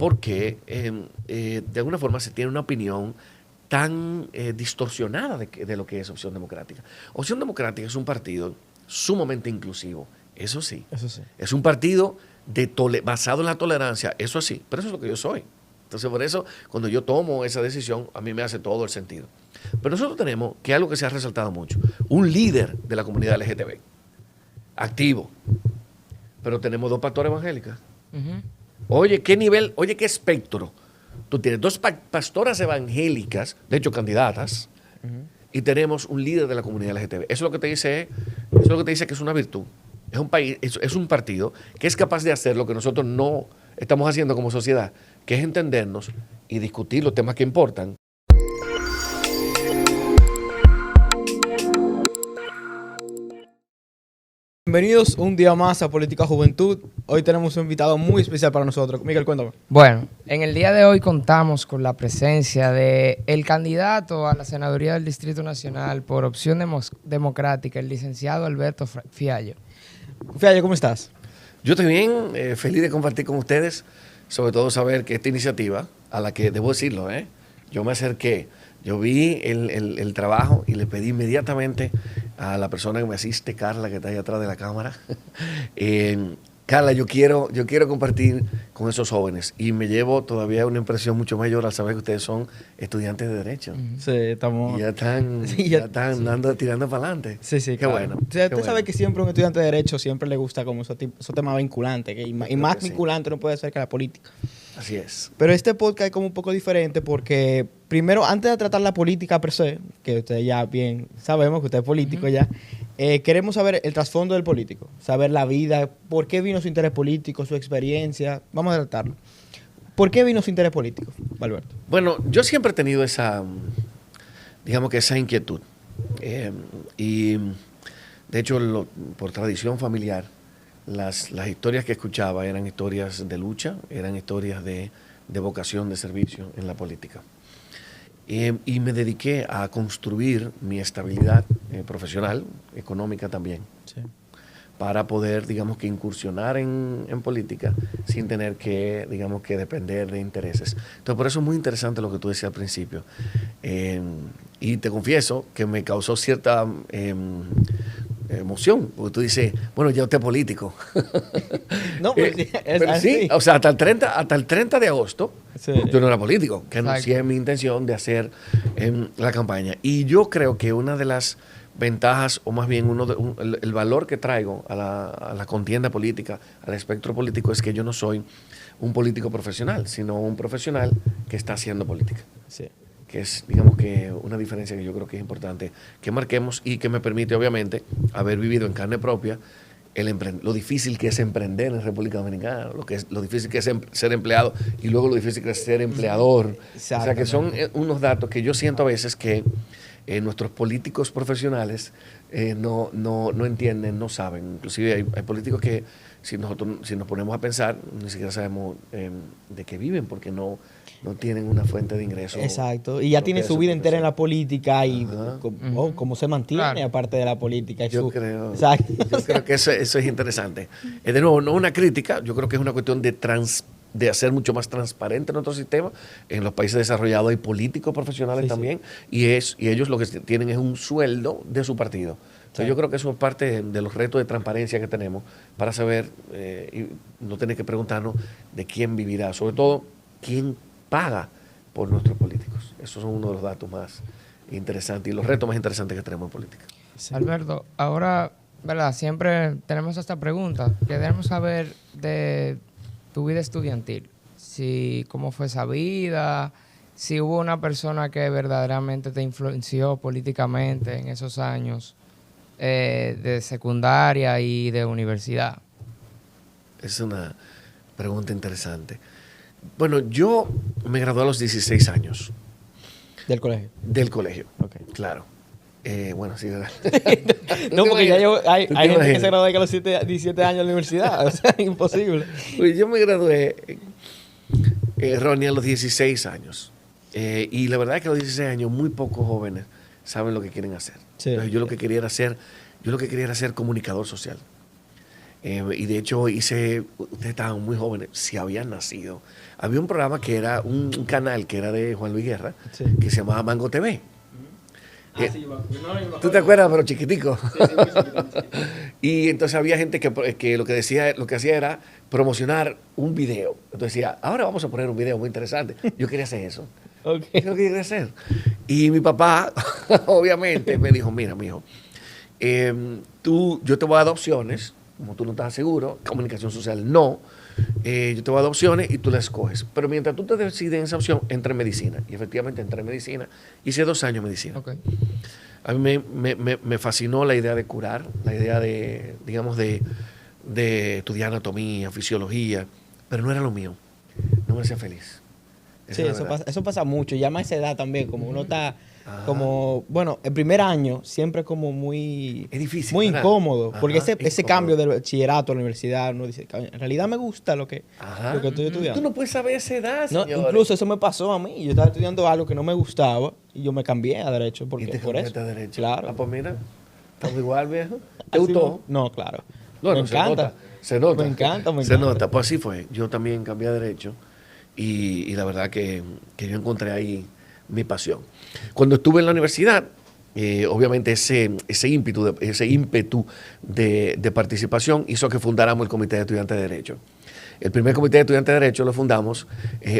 porque de alguna forma se tiene una opinión tan distorsionada de lo que es Opción Democrática. Opción Democrática es un partido sumamente inclusivo, eso sí. Eso sí. Es un partido basado en la tolerancia, eso sí, pero eso es lo que yo soy. Entonces, por eso, cuando yo tomo esa decisión, a mí me hace todo el sentido. Pero nosotros tenemos, que es algo que se ha resaltado mucho, un líder de la comunidad LGTB, activo, pero tenemos dos pastores evangélicas. Oye, qué nivel, oye, qué espectro. Tú tienes dos pastoras evangélicas, de hecho candidatas, y tenemos un líder de la comunidad LGTB. Eso es lo que te dice, eso es lo que te dice que es una virtud. Es un país, es un partido que es capaz de hacer lo que nosotros no estamos haciendo como sociedad, que es entendernos y discutir los temas que importan. Bienvenidos un día más a Política Juventud. Hoy tenemos un invitado muy especial para nosotros. Miguel, cuéntame. Bueno, en el día de hoy contamos con la presencia de el candidato a la senaduría del Distrito Nacional por Opción Democrática, el licenciado Alberto Fiallo. Fiallo, ¿cómo estás? Yo estoy bien, feliz de compartir con ustedes, sobre todo saber que esta iniciativa, a la que debo decirlo, yo me acerqué, yo vi el trabajo y le pedí inmediatamente a la persona que me asiste, Carla, que está ahí atrás de la cámara. Carla, yo quiero compartir con esos jóvenes y me llevo todavía una impresión mucho mayor al saber que ustedes son estudiantes de Derecho. Sí, estamos... Y ya están tirando para adelante. Sí, Qué claro. bueno. Usted sabe que siempre un estudiante de Derecho siempre le gusta como esos temas vinculantes. Y más vinculante no puede ser que la política. Así es. Pero este podcast es como un poco diferente porque, primero, antes de tratar la política per se, que ustedes ya bien sabemos que usted es político ya, queremos saber el trasfondo del político, saber la vida, por qué vino su interés político, su experiencia. Vamos a tratarlo. ¿Por qué vino su interés político, Alberto? Bueno, yo siempre he tenido esa, digamos que esa inquietud. Y de hecho, por tradición familiar, las historias que escuchaba eran historias de lucha, eran historias de vocación de servicio en la política. Y me dediqué a construir mi estabilidad profesional, económica también, Sí. para poder, digamos, que incursionar en política sin tener que, digamos, que depender de intereses. Entonces, por eso es muy interesante lo que tú decías al principio. Y te confieso que me causó cierta emoción, porque tú dices, bueno, ya usted es político. No, pues pero sí, o sea, hasta el 30 de agosto, Sí. yo no era político, que Exacto. anuncié mi intención de hacer la campaña. Y yo creo que una de las ventajas, o más bien el valor que traigo a la contienda política, al espectro político, es que yo no soy un político profesional, sino un profesional que está haciendo política. Sí. Que es, digamos, que una diferencia que yo creo que es importante que marquemos y que me permite, obviamente, haber vivido en carne propia lo difícil que es emprender en República Dominicana, lo difícil que es ser empleado y luego lo difícil que es ser empleador. O sea, que son unos datos que yo siento a veces que nuestros políticos profesionales no entienden, no saben. Inclusive hay políticos que si nos ponemos a pensar, ni siquiera sabemos de qué viven porque no tienen una fuente de ingreso. Exacto. Y ya tiene su vida entera en la política y cómo se mantiene Claro. aparte de la política. Yo creo que eso es interesante. De nuevo, no una crítica, yo creo que es una cuestión de hacer mucho más transparente nuestro sistema. En los países desarrollados hay políticos profesionales también, y ellos lo que tienen es un sueldo de su partido. Entonces yo creo que eso es parte de los retos de transparencia que tenemos para saber y no tener que preguntarnos de quién vivirá, sobre todo quién paga por nuestros políticos. Esos son uno de los datos más interesantes y los retos más interesantes que tenemos en política. Sí. Alberto, ahora, ¿verdad? Siempre tenemos esta pregunta. Queremos saber de tu vida estudiantil. Cómo fue esa vida, si hubo una persona que verdaderamente te influenció políticamente en esos años de secundaria y de universidad. Es una pregunta interesante. Bueno, yo me gradué a los 16 años. Del colegio. Del colegio, Okay. claro. Bueno, sí, ¿verdad? No, porque ya hay ¿Tú te gente que imaginas? se gradúa a los 17 años en la universidad. O sea, imposible. Pues yo me gradué Ronnie, a los 16 años. Y la verdad es que a los 16 años muy pocos jóvenes saben lo que quieren hacer. Sí. Entonces, yo lo que quería era ser comunicador social. Y de hecho ustedes estaban muy jóvenes, si habían nacido. Había un programa que era un canal que era de Juan Luis Guerra, Sí. que se llamaba Mango TV. Sí, ¿Tú te acuerdas, pero chiquitico? Y entonces había gente que lo que hacía era promocionar un video. Entonces decía, ahora vamos a poner un video muy interesante. Yo quería hacer eso. Ok. Eso es lo que quería hacer. Y mi papá, obviamente, me dijo, mira, mijo, yo te voy a dar opciones, como tú no estás seguro, comunicación social no, yo te voy a dar opciones y tú las escoges. Pero mientras tú te decides en esa opción, entra en medicina. Y efectivamente entré en medicina. Hice 2 años de medicina. Ok. A mí me fascinó la idea de curar, la idea de, digamos, de estudiar anatomía, fisiología, pero no era lo mío. No me hacía feliz. Esa Sí, es la verdad. eso pasa mucho, ya más a esa edad también, como uno está Ajá. como, bueno, el primer año siempre como muy... Es difícil, muy ¿verdad? incómodo, porque Ajá, ese incómodo. cambio del bachillerato a la universidad, uno dice, en realidad me gusta lo que Ajá. estoy estudiando. Tú no puedes saber esa edad, No, señor. incluso eso me pasó a mí, yo estaba estudiando algo que no me gustaba y yo me cambié a Derecho, Y porque te por eso. cambiaste a derecho. Claro. Ah, pues mira, estamos igual, viejo. ¿Te Así gustó? No, claro. No, me no, encanta. Se nota. Me encanta, me Se encanta. nota. Pues así fue. Yo también cambié a derecho y la verdad que yo encontré ahí mi pasión. Cuando estuve en la universidad, obviamente ese ímpetu de participación hizo que fundáramos el Comité de Estudiantes de Derecho. El primer Comité de Estudiantes de Derecho lo fundamos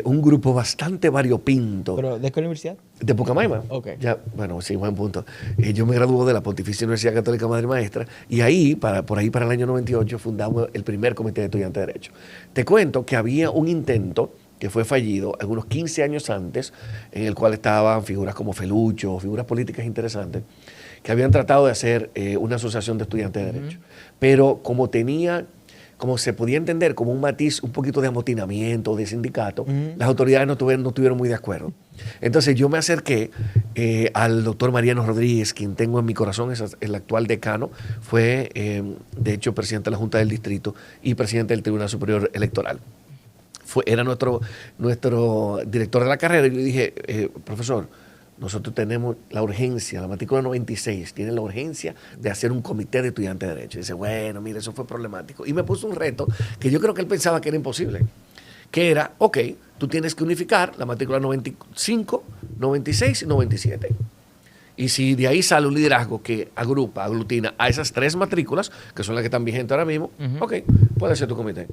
un grupo bastante variopinto. ¿Pero de qué universidad? De Pucamaima. Ok. Ya, bueno, sí, buen punto. Yo me gradué de la Pontificia Universidad Católica Madre y Maestra y ahí, por ahí para el año 98, fundamos el primer Comité de Estudiantes de Derecho. Te cuento que había un intento que fue fallido algunos 15 años antes, en el cual estaban figuras como Felucho, figuras políticas interesantes, que habían tratado de hacer una asociación de estudiantes de Derecho. Pero como se podía entender como un matiz, un poquito de amotinamiento, de sindicato, las autoridades no estuvieron muy de acuerdo. Entonces yo me acerqué al doctor Mariano Rodríguez, quien tengo en mi corazón, es el actual decano, fue de hecho presidente de la Junta del Distrito y presidente del Tribunal Superior Electoral. Era nuestro director de la carrera y yo dije, profesor, nosotros tenemos la urgencia, la matrícula 96 tiene la urgencia de hacer un comité de estudiantes de derecho. Y dice, bueno, mire, eso fue problemático. Y me puso un reto que yo creo que él pensaba que era imposible, que era, ok, tú tienes que unificar la matrícula 95, 96 y 97. Y si de ahí sale un liderazgo que aglutina a esas 3 matrículas, que son las que están vigentes ahora mismo, ok, puede ser tu comité.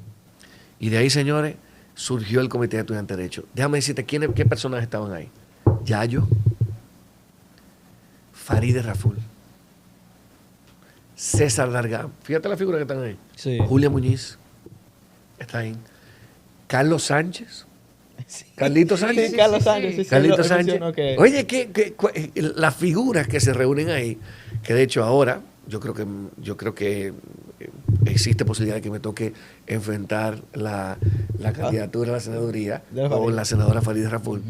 Y de ahí, señores, surgió el Comité de Estudiantes de Derecho. Déjame decirte qué personajes estaban ahí. Yayo, Farideh Raful, César Dargán, fíjate la figura que están ahí. Sí. Julia Muñiz, está ahí. Carlos Sánchez, Carlito Sánchez. Sí, Carlos Sánchez. Sí, sí, Carlito él Sánchez. mencionó que- Oye, las figuras que se reúnen ahí, que de hecho ahora yo creo que existe posibilidad de que me toque enfrentar la candidatura a la senaduría De la con Farideh. la senadora Farideh Raful.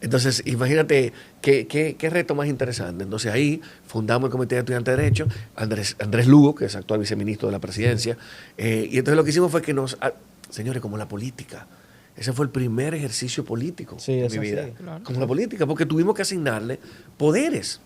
Entonces, imagínate qué reto más interesante. Entonces, ahí fundamos el Comité de Estudiantes de Derecho, Andrés Lugo, que es actual viceministro de la presidencia, y entonces lo que hicimos fue que señores, como la política, ese fue el primer ejercicio político Sí, en eso mi vida. sí, claro. Como la política, porque tuvimos que asignarle poderes,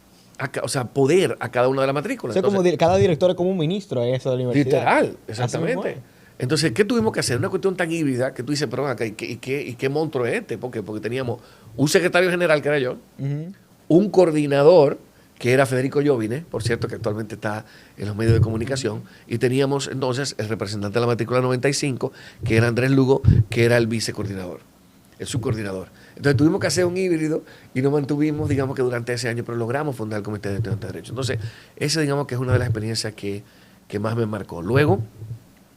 poder a cada una de las matrículas. O sea, como Entonces, cada director es como un ministro de eso de la universidad. literal, Así mismo exactamente. es. Entonces, ¿qué tuvimos que hacer? Una cuestión tan híbrida que tú dices, pero acá, ¿y qué monstruo es este? ¿Por qué? Porque teníamos un secretario general, que era yo, Ujú. un coordinador, que era Federico Llovine, por cierto, que actualmente está en los medios de comunicación, y teníamos entonces el representante de la matrícula 95, que era Andrés Lugo, que era el vicecoordinador, el subcoordinador. Entonces tuvimos que hacer un híbrido y nos mantuvimos, digamos que durante ese año, pero logramos fundar el Comité de Estudiantes de Derecho. Entonces, esa digamos que es una de las experiencias que más me marcó. Luego,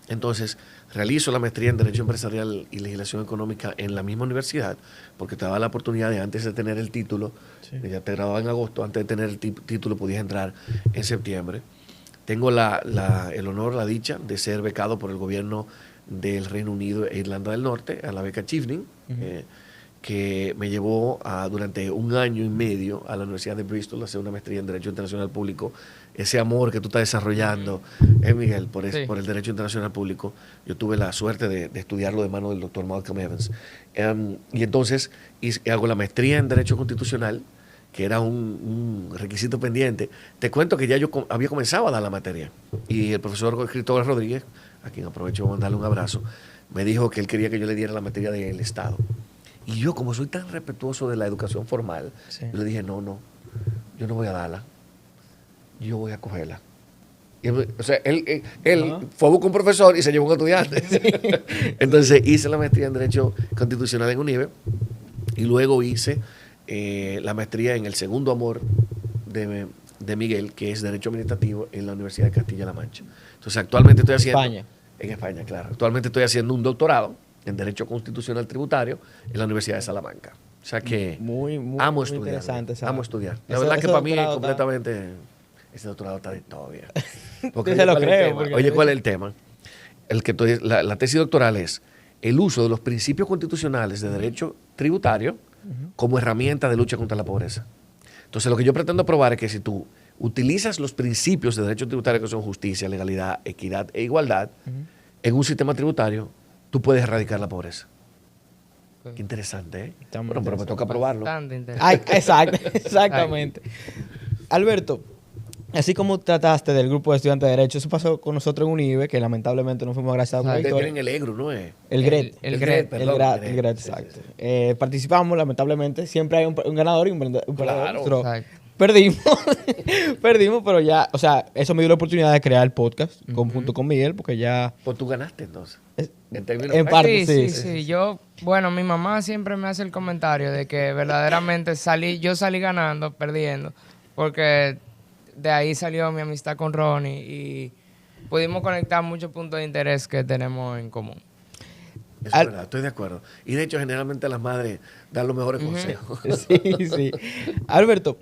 entonces, realizo la maestría en Derecho Empresarial y Legislación Económica en la misma universidad, porque te daba la oportunidad de, antes de tener el título, Sí. ya te graduaba en agosto, antes de tener el título podías entrar en septiembre. Tengo el honor, la dicha de ser becado por el gobierno del Reino Unido e Irlanda del Norte, a la beca Chevening, que me llevó durante 1 año y medio a la Universidad de Bristol a hacer una maestría en Derecho Internacional Público. Ese amor que tú estás desarrollando, Miguel, por el Derecho Internacional Público, yo tuve la suerte de estudiarlo de mano del doctor Malcolm Evans. Y entonces hago la maestría en Derecho Constitucional que era un requisito pendiente. Te cuento que ya yo había comenzado a dar la materia. Y el profesor Cristóbal Rodríguez, a quien aprovecho para mandarle un abrazo, me dijo que él quería que yo le diera la materia del Estado. Y yo, como soy tan respetuoso de la educación formal, Sí. yo le dije, no, yo no voy a darla. Yo voy a cogerla. O sea, él fue a buscar un profesor y se llevó un estudiante. Entonces hice la maestría en Derecho Constitucional en UNIBE y luego hice la maestría en el segundo amor de Miguel, que es Derecho Administrativo en la Universidad de Castilla-La Mancha. Entonces actualmente estoy haciendo... España. En España, claro. Actualmente estoy haciendo un doctorado en Derecho Constitucional Tributario en la Universidad de Salamanca. O sea que Muy amo muy estudiar. interesante. Amo estudiar. La Eso- verdad que ese para mí es doctorado está- completamente... Ese doctorado está de todavía. Yo se lo creo, porque- Oye, ¿cuál es el tema? La tesis doctoral es el uso de los principios constitucionales de derecho tributario como herramienta de lucha contra la pobreza. Entonces, lo que yo pretendo probar es que si tú utilizas los principios de derecho tributario, que son justicia, legalidad, equidad e igualdad, en un sistema tributario, tú puedes erradicar la pobreza. Ok. Qué interesante, ¿eh? Está muy Bueno, pero me interesante. toca probarlo. Bastante interesante. Ay, exactamente. Alberto, así como trataste del grupo de estudiantes de Derecho, eso pasó con nosotros en UNIBE, que lamentablemente no fuimos agraciados por la Ustedes victoria. tienen el EGRU, ¿no es? El GRET. El GRET, perdón, El GRET, Sí, exacto. sí, sí. Participamos, lamentablemente. Siempre hay un ganador y un perdedor. Claro. Nosotros Exacto. perdimos, perdimos, pero ya, o sea, eso me dio la oportunidad de crear el podcast junto con Miguel, porque ya... Pues tú ganaste entonces. Es- En términos en prácticos. parte, Sí, sí, sí. Yo, bueno, mi mamá siempre me hace el comentario de que verdaderamente yo salí ganando, perdiendo, porque de ahí salió mi amistad con Ronnie y pudimos conectar muchos puntos de interés que tenemos en común. Eso es verdad, estoy de acuerdo. Y de hecho, generalmente las madres dan los mejores consejos. Sí, sí. Alberto,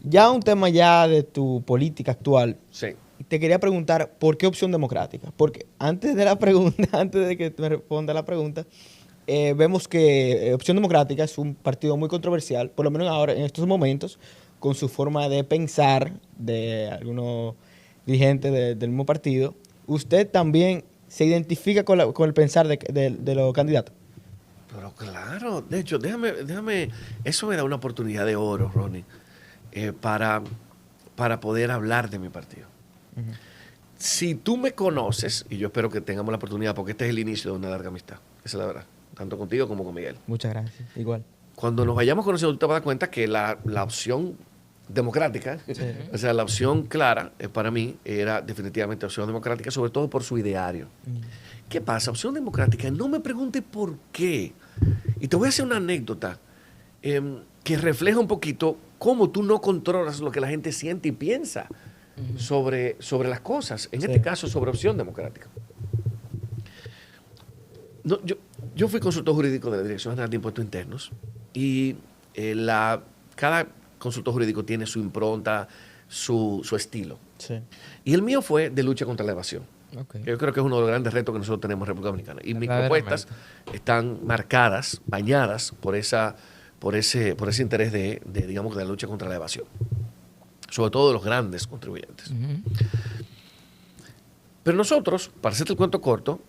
ya un tema ya de tu política actual, Sí. te quería preguntar, ¿por qué Opción Democrática? Porque antes de la pregunta, antes de que me responda la pregunta, vemos que Opción Democrática es un partido muy controversial, por lo menos ahora, en estos momentos, con su forma de pensar de algunos dirigentes del mismo partido. ¿Usted también se identifica con el pensar de los candidatos? Pero claro, de hecho, déjame, eso me da una oportunidad de oro, Ronnie, para poder hablar de mi partido. Si tú me conoces, y yo espero que tengamos la oportunidad, porque este es el inicio de una larga amistad, esa es la verdad, tanto contigo como con Miguel. Muchas gracias. Igual. Cuando nos vayamos conociendo, tú te vas a dar cuenta que la opción democrática, o sea, la opción clara para mí era definitivamente Opción Democrática, sobre todo por su ideario. ¿Qué pasa? Opción Democrática, no me pregunte por qué. Y te voy a hacer una anécdota que refleja un poquito cómo tú no controlas lo que la gente siente y piensa sobre las cosas. En este caso, sobre Opción Democrática. No, yo fui consultor jurídico de la Dirección General de Impuestos Internos y cada consultor jurídico tiene su impronta, su estilo. Sí. Y el mío fue de lucha contra la evasión. Okay. Yo creo que es uno de los grandes retos que nosotros tenemos en República Dominicana. Y mis Verdaderamente. propuestas están marcadas, bañadas por ese interés digamos, de la lucha contra la evasión. Sobre todo de los grandes contribuyentes. Pero nosotros, para hacerte el cuento corto,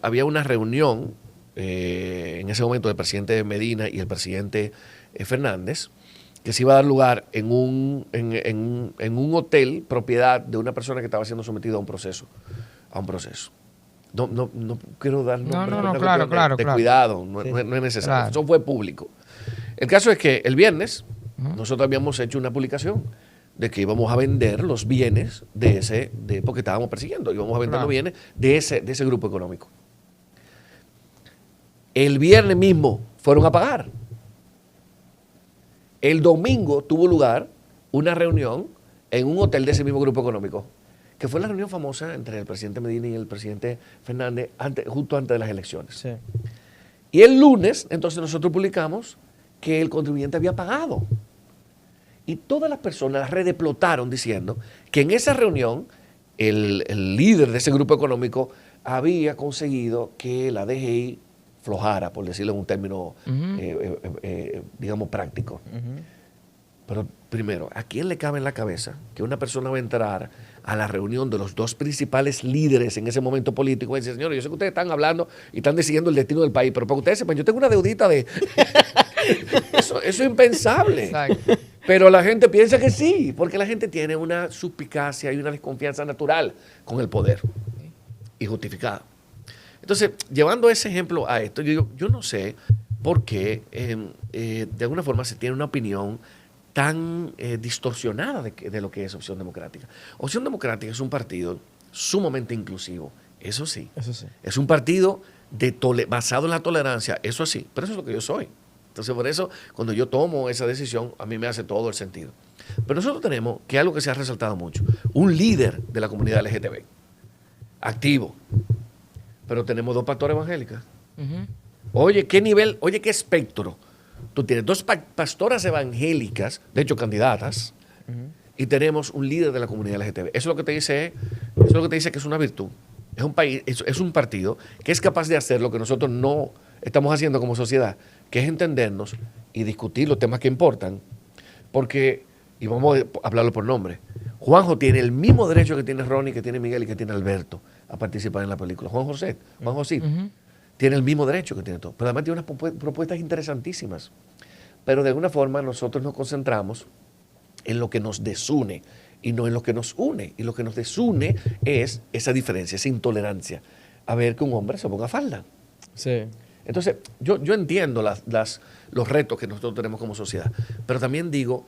había una reunión en ese momento del presidente Medina y el presidente Fernández, que se iba a dar lugar en un hotel, propiedad de una persona que estaba siendo sometida a un proceso. No quiero dar nombres, no, una claro, cuestión claro, de claro. cuidado, Sí. no es necesario. Claro. Eso fue público. El caso es que el viernes nosotros habíamos hecho una publicación de que íbamos a vender los bienes porque estábamos persiguiendo, íbamos a vender Claro. los bienes de ese grupo económico. El viernes mismo fueron a pagar. El domingo tuvo lugar una reunión en un hotel de ese mismo grupo económico, que fue la reunión famosa entre el presidente Medina y el presidente Fernández justo antes de las elecciones. Sí. Y el lunes, entonces nosotros publicamos que el contribuyente había pagado. Y todas las personas, las redes explotaron diciendo que en esa reunión el líder de ese grupo económico había conseguido que la DGI flojara, por decirlo en un término, digamos, práctico. Pero primero, ¿a quién le cabe en la cabeza que una persona va a entrar a la reunión de los dos principales líderes en ese momento político y dice, señores, yo sé que ustedes están hablando y están decidiendo el destino del país, pero para que ustedes sepan, yo tengo una deudita de... eso es impensable. Exacto. Pero la gente piensa que sí, porque la gente tiene una suspicacia y una desconfianza natural con el poder y justificada. Entonces, llevando ese ejemplo a esto, yo digo, yo no sé por qué de alguna forma se tiene una opinión tan distorsionada de lo que es Opción Democrática. Opción Democrática es un partido sumamente inclusivo, eso sí. Eso sí. Es un partido basado en la tolerancia, eso sí, pero eso es lo que yo soy. Entonces, por eso, cuando yo tomo esa decisión, a mí me hace todo el sentido. Pero nosotros tenemos, que es algo que se ha resaltado mucho, un líder de la comunidad LGTB, activo, pero tenemos dos pastores evangélicas. Ujú. Oye, qué nivel, oye, qué espectro. Tú tienes dos pastoras evangélicas, de hecho candidatas, y tenemos un líder de la comunidad LGTB. Eso es lo que te dice, eso es lo que te dice que es una virtud. Es un país, es un partido que es capaz de hacer lo que nosotros no estamos haciendo como sociedad, que es entendernos y discutir los temas que importan. Porque, y vamos a hablarlo por nombre, Juanjo tiene el mismo derecho que tiene Ronnie, que tiene Miguel y que tiene Alberto a participar en la película. Juan José Ujú. tiene el mismo derecho que tiene todo. Pero además tiene unas propuestas interesantísimas. Pero de alguna forma nosotros nos concentramos en lo que nos desune y no en lo que nos une. Y lo que nos desune es esa diferencia, esa intolerancia a ver que un hombre se ponga falda. Sí. Entonces, yo entiendo los retos que nosotros tenemos como sociedad, pero también digo,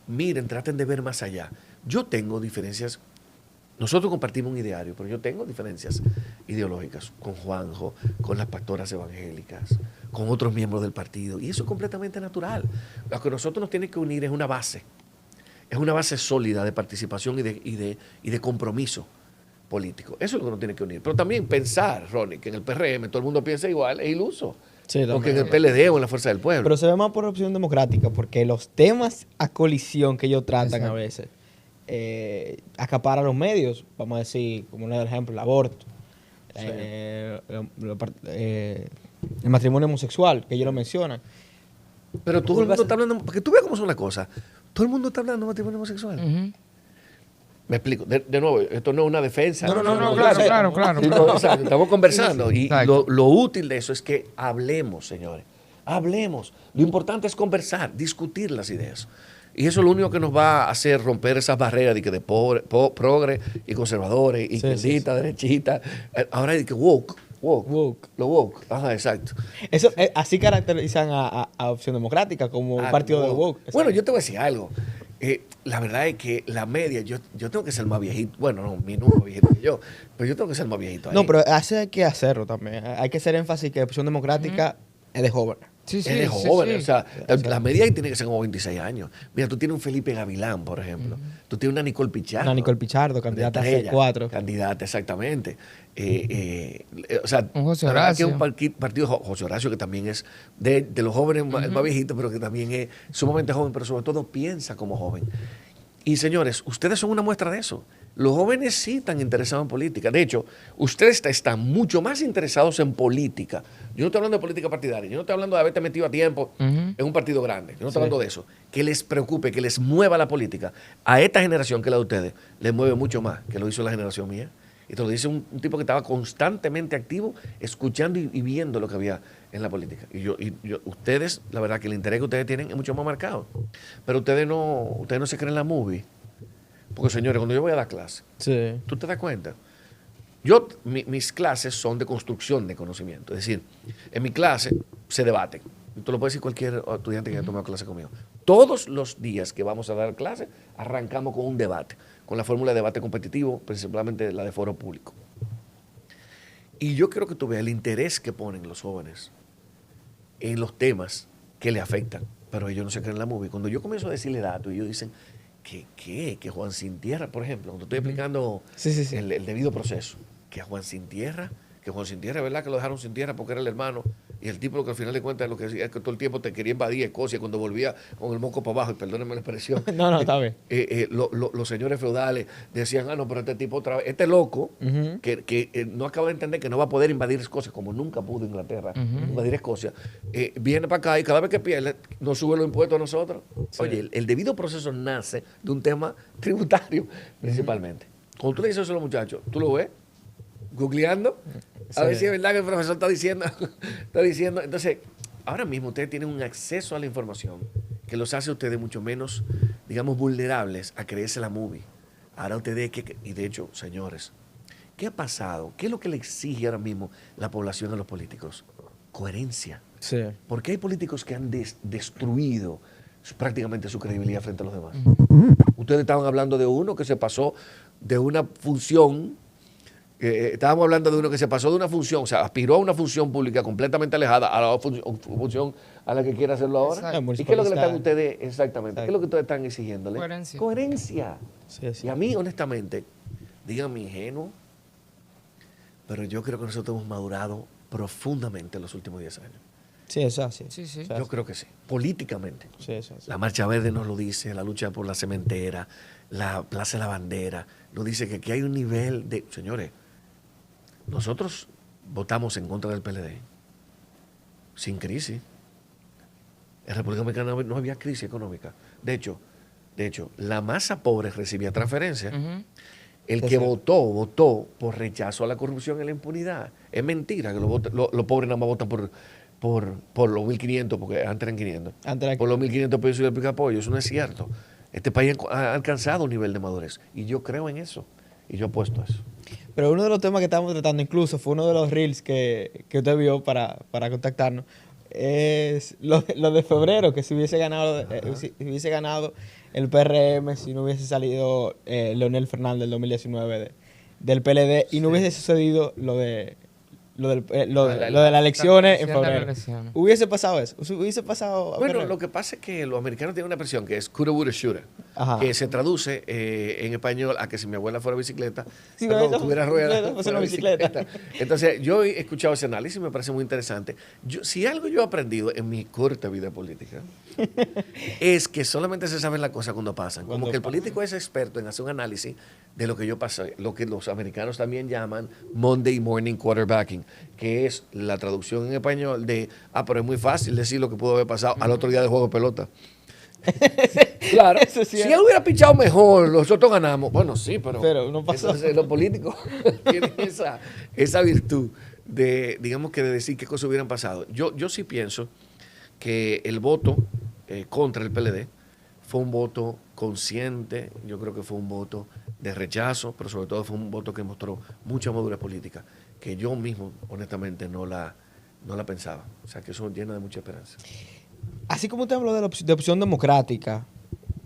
miren, traten de ver más allá. Yo tengo diferencias, nosotros compartimos un ideario, pero yo tengo diferencias ideológicas con Juanjo, con las pastoras evangélicas, con otros miembros del partido, y eso es completamente natural. Lo que nosotros nos tiene que unir es una base sólida de participación y de compromiso político. Eso es lo que nos tiene que unir. Pero también pensar, Ronnie, que en el PRM todo el mundo piensa igual, es iluso. Sí, Porque en también. el PLD o en la Fuerza del Pueblo. Pero se ve más por Opción Democrática, porque los temas a colisión que ellos tratan Exacto. a veces acaparan los medios. Vamos a decir, como un ejemplo, el aborto, Sí. el matrimonio homosexual, que ellos lo mencionan. Pero todo el mundo está hablando, porque tú veas cómo son las cosas. Todo el mundo está hablando de matrimonio homosexual. Ujú. Me explico. De nuevo, esto no es una defensa. No, no, claro. Sí, no, o sea, estamos conversando. Y Exacto. lo útil de eso es que hablemos, señores. Hablemos. Lo importante es conversar, discutir las ideas. Y eso es lo único que nos va a hacer romper esas barreras de que de progre y conservadores, y Sí, izquierdita, derechita. Ahora hay que woke. Woke. Lo woke. Ajá, exacto. Eso, así caracterizan a Opción Democrática como un partido de woke. Bueno, yo te voy a decir algo. La verdad es que la media, yo tengo que ser más viejito. Bueno, no, mi no más viejito que yo, pero yo tengo que ser más viejito ahí. No, pero hay que hacerlo también. Hay que hacer énfasis que Opción Democrática es de jóvenes. Sí, sí, Es de sí, jóvenes, sí. o sea, la media ahí tiene que ser como 26 años. Mira, tú tienes un Felipe Gavilán, por ejemplo. Tú tienes una Nicole Pichardo. Una Nicole Pichardo, candidata a Estrella, C4. Candidata, exactamente. O sea, Un José la verdad que es un Horacio. partido, José Horacio, que también es de los jóvenes más viejitos, pero que también es sumamente joven, pero sobre todo piensa como joven. Y señores, ustedes son una muestra de eso. Los jóvenes sí están interesados en política. De hecho, ustedes están mucho más interesados en política. Yo no estoy hablando de política partidaria. Yo no estoy hablando de haberte metido a tiempo en un partido grande. Yo no estoy hablando de eso. Que les preocupe, que les mueva la política. A esta generación que la de ustedes, les mueve mucho más que lo hizo la generación mía. Y te lo dice un tipo que estaba constantemente activo, escuchando y viendo lo que había en la política. Ustedes, la verdad que el interés que ustedes tienen es mucho más marcado. Pero ustedes no se creen la movie. Porque, señores, cuando yo voy a dar clase, Sí. ¿tú te das cuenta? Mis clases son de construcción de conocimiento. Es decir, en mi clase se debaten. Tú lo puedes decir cualquier estudiante que haya tomado clase conmigo. Todos los días que vamos a dar clase, arrancamos con un debate, con la fórmula de debate competitivo, principalmente la de foro público. Y yo quiero que tú veas el interés que ponen los jóvenes en los temas que le afectan, pero ellos no se creen en la movie. Cuando yo comienzo a decirle datos, ellos dicen, que Juan Sin Tierra, por ejemplo, cuando estoy explicando Sí, sí, sí. el debido proceso, que Juan Sin Tierra, ¿verdad? Que lo dejaron sin tierra porque era el hermano, y el tipo lo que al final de cuentas lo que decía es que todo el tiempo te quería invadir Escocia cuando volvía con el moco para abajo, y perdónenme la expresión. No, está bien. Los señores feudales decían, no, pero este tipo otra vez, este loco, Ujú. que no acaba de entender que no va a poder invadir Escocia, como nunca pudo Inglaterra invadir Escocia, viene para acá y cada vez que pierde, nos sube los impuestos a nosotros. Sí. Oye, el debido proceso nace de un tema tributario, principalmente. Cuando tú le dices eso a los muchachos, tú lo ves, googleando, a ver si es verdad que el profesor está diciendo, está diciendo. Entonces, ahora mismo ustedes tienen un acceso a la información que los hace a ustedes mucho menos, digamos, vulnerables a creerse la movie. Ahora ustedes, y de hecho, señores, ¿qué ha pasado? ¿Qué es lo que le exige ahora mismo la población a los políticos? Coherencia. Sí. Porque hay políticos que han destruido prácticamente su credibilidad frente a los demás. Ustedes estaban hablando de uno que se pasó de una función, estábamos hablando de uno que se pasó de una función, o sea, aspiró a una función pública completamente alejada a la función a la que quiere hacerlo ahora. Exacto. ¿Y qué es lo que le están ustedes, exactamente, Exacto. qué es lo que ustedes están exigiéndole? Coherencia. Coherencia. Sí, sí. Y a mí, honestamente, díganme ingenuo, pero yo creo que nosotros hemos madurado profundamente en los últimos 10 años. Sí, eso es así. Sí, sí. Eso es Yo así. creo que sí, políticamente. Sí, eso es así. La Marcha Verde nos lo dice, la lucha por la cementera, la Plaza de la Bandera, nos dice que aquí hay un nivel de... Señores, nosotros votamos en contra del PLD, sin crisis. En República Dominicana no había crisis económica. De hecho, la masa pobre recibía transferencias. Ujú. El Es que cierto. votó por rechazo a la corrupción y la impunidad. Es mentira que los pobres nada más votan por los 1.500, porque antes eran 500. Antes era- Por los 1.500 pesos y el pica pollo. Eso no es cierto. Este país ha alcanzado un nivel de madurez. Y yo creo en eso. Y yo apuesto a eso. Pero uno de los temas que estábamos tratando, incluso fue uno de los reels que usted vio para contactarnos, es lo de febrero, que si hubiese ganado, si hubiese ganado el PRM, si no hubiese salido Leonel Fernández del 2019 del PLD y no hubiese sucedido lo de las elecciones en de las febrero. elecciones. ¿Hubiese pasado eso? ¿Hubiese pasado? a Bueno, febrero? lo que pasa es que los americanos tienen una expresión que es coulda, woulda, shoulda, Ajá. que se traduce en español a que si mi abuela fuera bicicleta, Sí, perdón, no, tuviera no, ruedas, no, pues fuera una bicicleta. Entonces, yo he escuchado ese análisis y me parece muy interesante. Si algo yo he aprendido en mi corta vida política, es que solamente se saben las cosas cuando pasan. Como Cuando que el pasan. político es experto en hacer un análisis de lo que yo pasé, lo que los americanos también llaman Monday Morning Quarterbacking, que es la traducción en español de, pero es muy fácil decir lo que pudo haber pasado al otro día del juego de pelota. Claro, Eso es si cierto. él hubiera pichado mejor, nosotros ganamos. Bueno, sí, Pero no pasó. Entonces, los políticos tienen esa virtud de, digamos que de decir qué cosas hubieran pasado. Yo sí pienso que el voto contra el PLD fue un voto consciente, yo creo que fue un voto de rechazo, pero sobre todo fue un voto que mostró mucha madurez política, que yo mismo, honestamente, no la pensaba. O sea, que eso llena de mucha esperanza. Así como usted habló de opción democrática,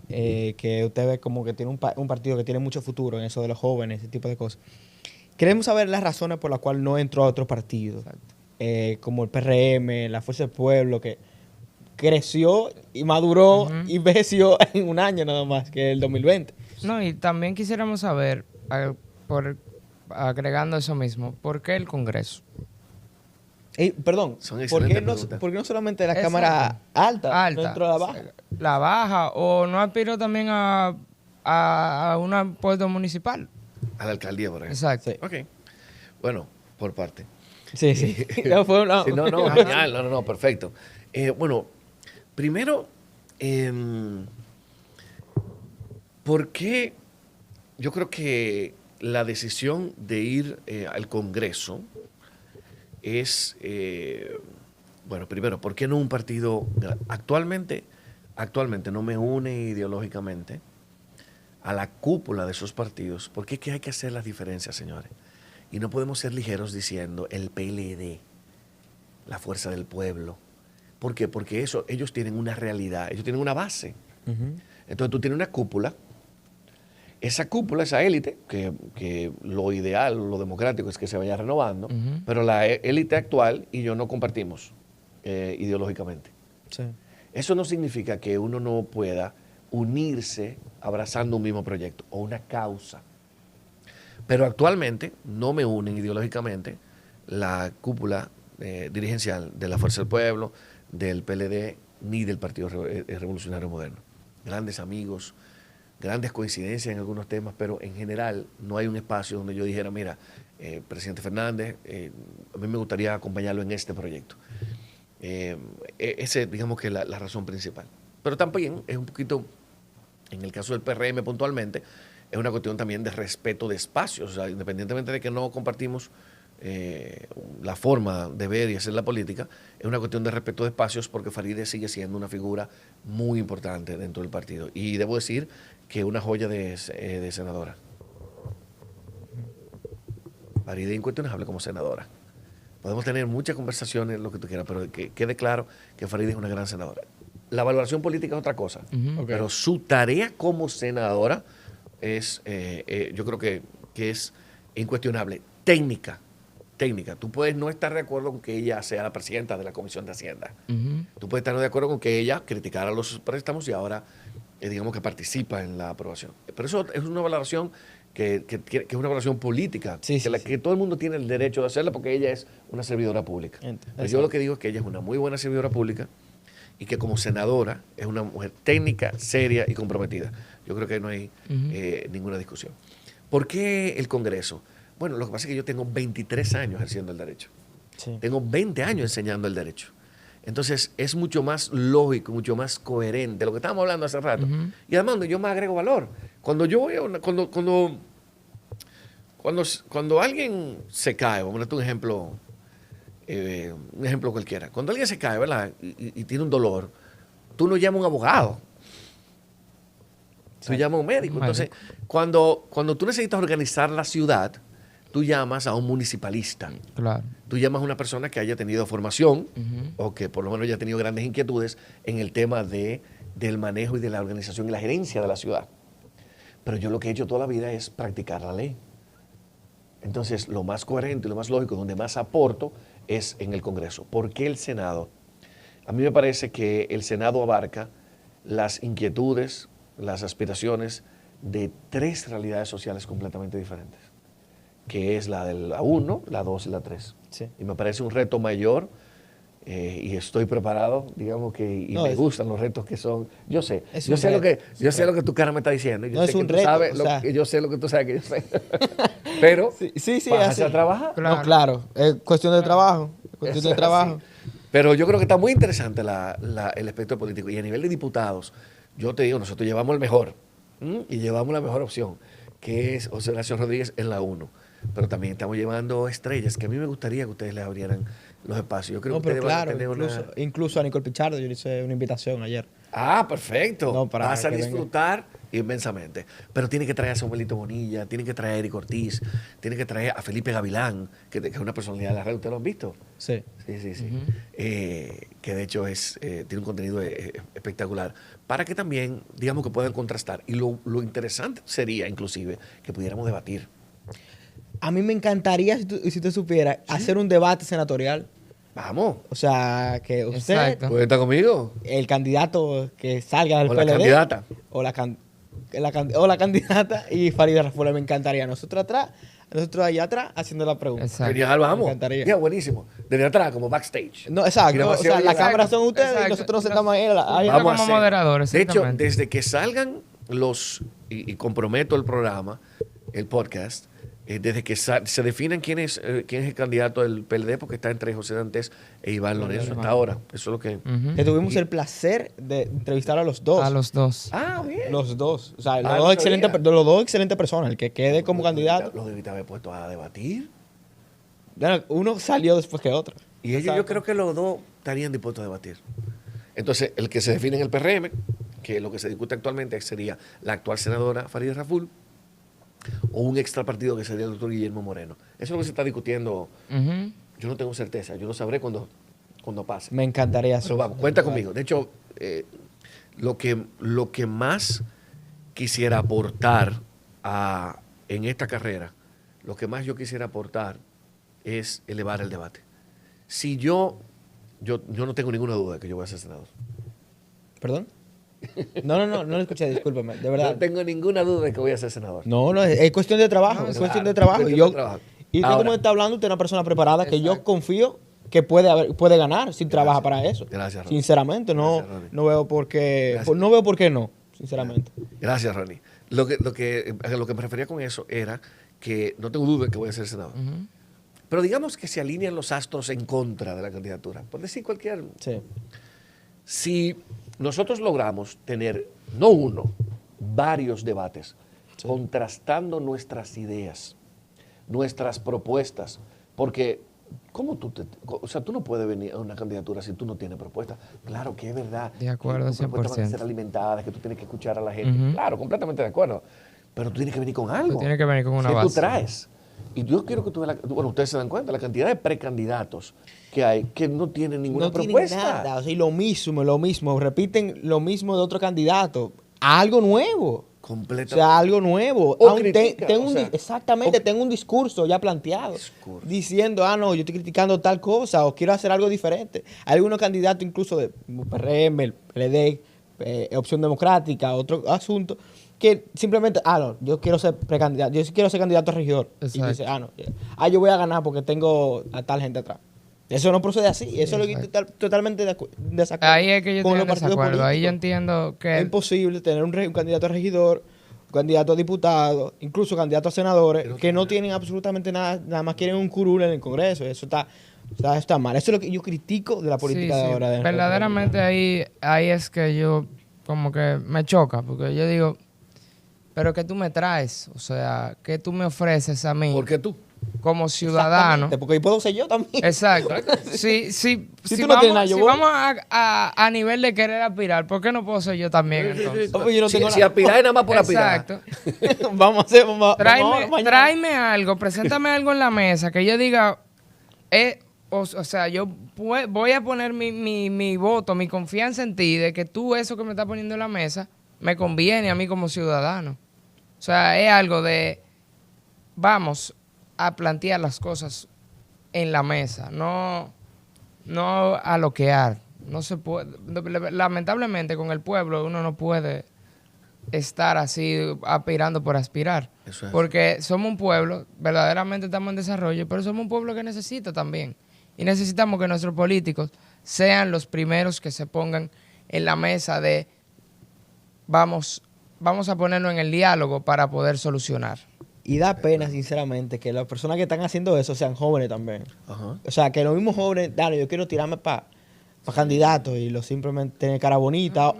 que usted ve como que tiene un partido que tiene mucho futuro en eso de los jóvenes, ese tipo de cosas. Queremos saber las razones por las cuales no entró a otro partido, como el PRM, la Fuerza del Pueblo, que creció y maduró y envejeció en un año nada más, que el 2020. No, y también quisiéramos saber, agregando eso mismo, ¿por qué el Congreso? Perdón, Son ¿por excelentes qué, no, preguntas. por qué no solamente la Exacto. Cámara alta, no entró a la baja? La baja, o no aspiró también a un puesto municipal. A la alcaldía, por ejemplo. Exacto. Sí. Ok. Bueno, por parte. Sí, sí. No, fue una- Sí, no, genial, no, perfecto. Bueno, primero, ¿por qué? Yo creo que la decisión de ir al Congreso es, bueno, primero, ¿por qué no un partido? Actualmente no me une ideológicamente a la cúpula de esos partidos, porque es que hay que hacer las diferencias, señores. Y no podemos ser ligeros diciendo el PLD, la fuerza del pueblo. ¿Por qué? Porque ellos tienen una realidad, ellos tienen una base. Ujú. Entonces tú tienes una cúpula, esa cúpula, esa élite, que lo ideal, lo democrático es que se vaya renovando, Ujú. pero la élite actual y yo no compartimos ideológicamente. Sí. Eso no significa que uno no pueda unirse abrazando un mismo proyecto o una causa. Pero actualmente no me unen ideológicamente la cúpula dirigencial de la Fuerza del Pueblo, del PLD, ni del Partido Revolucionario Moderno. Grandes amigos, grandes coincidencias en algunos temas, pero en general no hay un espacio donde yo dijera, mira, presidente Fernández, a mí me gustaría acompañarlo en este proyecto. Ese, digamos que la razón principal. Pero también es un poquito, en el caso del PRM puntualmente, es una cuestión también de respeto de espacios. O sea, independientemente de que no compartimos la forma de ver y hacer la política, es una cuestión de respeto de espacios porque Farideh sigue siendo una figura muy importante dentro del partido. Y debo decir que una joya de senadora. Farideh es incuestionable como senadora. Podemos tener muchas conversaciones, lo que tú quieras, pero que quede claro que Farideh es una gran senadora. La valoración política es otra cosa, pero su tarea como senadora es, yo creo que es incuestionable. Técnica. Tú puedes no estar de acuerdo con que ella sea la presidenta de la Comisión de Hacienda. Tú puedes estar de acuerdo con que ella criticara los préstamos y ahora, digamos que participa en la aprobación. Pero eso es una valoración que es una valoración política, que todo el mundo tiene el derecho de hacerla porque ella es una servidora pública. Pero yo lo que digo es que ella es una muy buena servidora pública y que como senadora es una mujer técnica, seria y comprometida. Yo creo que no hay ninguna discusión. ¿Por qué el Congreso? Bueno, lo que pasa es que yo tengo 23 años ejerciendo el derecho. Sí. Tengo 20 años enseñando el derecho. Entonces, es mucho más lógico, mucho más coherente, lo que estábamos hablando hace rato. Y además, donde yo me agrego valor. Cuando yo voy a cuando alguien se cae, vamos a dar un ejemplo cualquiera. Cuando alguien se cae, ¿verdad? Y tiene un dolor, tú no llamas a un abogado. Tú llamas a un médico. Entonces, cuando tú necesitas organizar la ciudad, tú llamas a un municipalista. Claro. Tú llamas a una persona que haya tenido formación o que por lo menos haya tenido grandes inquietudes en el tema del manejo y de la organización y la gerencia de la ciudad. Pero yo lo que he hecho toda la vida es practicar la ley. Entonces, lo más coherente y lo más lógico, donde más aporto, es en el Congreso. ¿Por qué el Senado? A mí me parece que el Senado abarca las inquietudes, las aspiraciones de 3 realidades sociales completamente diferentes, que es la de la 1, la 2 y la 3. Sí. Y me parece un reto mayor y estoy preparado, digamos que, y me gustan los retos que son. Yo sé lo que tu cara me está diciendo. Yo sé que tú sabes, yo sé lo que tú sabes que yo sé. Pero, ¿vas a trabajar? Claro. No, claro, es cuestión de trabajo. Cuestión de trabajo. Pero yo creo que está muy interesante el espectro político. Y a nivel de diputados, yo te digo, nosotros llevamos el mejor y llevamos la mejor opción, que es José Horacio Rodríguez en la 1. Pero también estamos llevando estrellas, que a mí me gustaría que ustedes les abrieran los espacios. Yo creo que ustedes van a tener incluso a Nicole Pichardo, yo le hice una invitación ayer. Ah, perfecto. Vas a disfrutar inmensamente. Pero tiene que traer a Samuelito Bonilla, tiene que traer a Eric Ortiz, tiene que traer a Felipe Gavilán, que es una personalidad de la red. ¿Ustedes lo han visto? Sí. Sí. Que de hecho tiene un contenido espectacular. Para que también, digamos que puedan contrastar. Y lo interesante sería, inclusive, que pudiéramos debatir. A mí me encantaría, si tú supieras, hacer un debate senatorial. Vamos. O sea, que usted... ¿Puede estar conmigo? El candidato que salga del PLD. La candidata. O la candidata y Farideh Raful. Me encantaría. Nosotros allá atrás haciendo la pregunta. Genial, vamos. Me encantaría. Ya, buenísimo. Desde atrás, como backstage. No, exacto. O sea, las cámaras son ustedes y nosotros nos sentamos ahí. Vamos como moderadores. De hecho, desde que salgan y comprometo el programa, el podcast, desde que se definen quién es el candidato del PLD, porque está entre José Dantes e Iván Lorenzo hasta ahora. Eso es lo que... Que tuvimos el placer de entrevistar a los dos. A los dos. Ah, bien. Los dos. O sea, los dos excelentes personas. El que quede como candidato. Los debiste haber puesto a debatir. Uno salió después que otro. Y ellos, yo creo que los dos estarían dispuestos a debatir. Entonces, el que se define en el PRM, que lo que se discute actualmente sería la actual senadora Farideh Raful, o un extra partido que sería el doctor Guillermo Moreno. Eso es lo que se está discutiendo. Yo no tengo certeza. Yo lo sabré cuando pase. Me encantaría eso. Pero vamos, cuenta conmigo. De hecho, lo que más quisiera aportar en esta carrera, lo que más yo quisiera aportar es elevar el debate. Si yo no tengo ninguna duda de que yo voy a ser senador. ¿Perdón? No lo escuché, discúlpeme, de verdad. No tengo ninguna duda de que voy a ser senador. No, es cuestión de trabajo, es cuestión de trabajo. Y ahora, como está hablando, usted es una persona preparada que yo confío que puede ganar si trabaja para eso. Gracias, Ronnie. Sinceramente, no veo por qué no, sinceramente. Gracias, Ronnie. Lo que me refería con eso era que no tengo duda de que voy a ser senador. Pero digamos que se alinean los astros en contra de la candidatura. Por decir cualquier... Sí. Si nosotros logramos tener, no uno, varios debates contrastando nuestras ideas, nuestras propuestas, porque ¿cómo o sea, tú no puedes venir a una candidatura si tú no tienes propuesta? Claro que es verdad. De acuerdo, que tus propuestas van a 100%. ser alimentadas, que tú tienes que escuchar a la gente. Claro, completamente de acuerdo. Pero tú tienes que venir con algo. Tú tienes que venir con una que base. tú traes. Y yo quiero que tú veas, bueno, ustedes se dan cuenta, la cantidad de precandidatos que hay que no tienen ninguna No tienen propuesta. nada. O sea, y lo mismo. Repiten lo mismo de otro candidato. Algo nuevo. O Completamente. sea, algo nuevo. O Aún critica, tengo o un sea, exactamente, tengo un discurso ya planteado. Discurso. Diciendo, no, yo estoy criticando tal cosa o quiero hacer algo diferente. Hay algunos candidatos incluso de PRM, el PLD, Opción Democrática, otro asunto, que simplemente, no, yo quiero ser precandidato, yo sí quiero ser candidato a regidor. Exacto. Y dice, yo voy a ganar porque tengo a tal gente atrás. Eso no procede así. Eso es lo que estoy totalmente desacuerdo. Ahí es que yo con estoy los en partidos desacuerdo. Ahí yo políticos. entiendo Es que imposible tener un candidato a regidor, un candidato a diputado, incluso candidato a senadores, que no tienen absolutamente nada más quieren un curul en el Congreso. Eso está mal. Eso es lo que yo critico de la política de ahora. Verdaderamente ahí es que yo como que me choca, porque yo digo, pero ¿qué tú me traes? O sea, ¿qué tú me ofreces a mí ¿Por qué tú? como ciudadano? Exactamente, porque puedo ser yo también. Exacto. Si tú no tienes nada, yo voy. vamos a nivel de querer aspirar, ¿por qué no puedo ser yo también entonces? Yo no tengo Si nada. aspiráis nada más por aspirar. Exacto. Vamos a hacer. Vamos mañana. Tráeme algo, preséntame algo en la mesa que yo diga, o sea, yo voy a poner mi voto, mi confianza en ti, de que tú eso que me estás poniendo en la mesa me conviene a mí como ciudadano. O sea, es algo de, vamos a plantear las cosas en la mesa, no a loquear. No se puede, lamentablemente con el pueblo uno no puede estar así aspirando por aspirar. Eso es. Porque somos un pueblo, verdaderamente estamos en desarrollo, pero somos un pueblo que necesita también. Y necesitamos que nuestros políticos sean los primeros que se pongan en la mesa de vamos a ponerlo en el diálogo para poder solucionar. Y da pena, sinceramente, que las personas que están haciendo eso sean jóvenes también. Ajá. O sea, que los mismos jóvenes, dale, yo quiero tirarme para candidato y lo simplemente tener cara bonita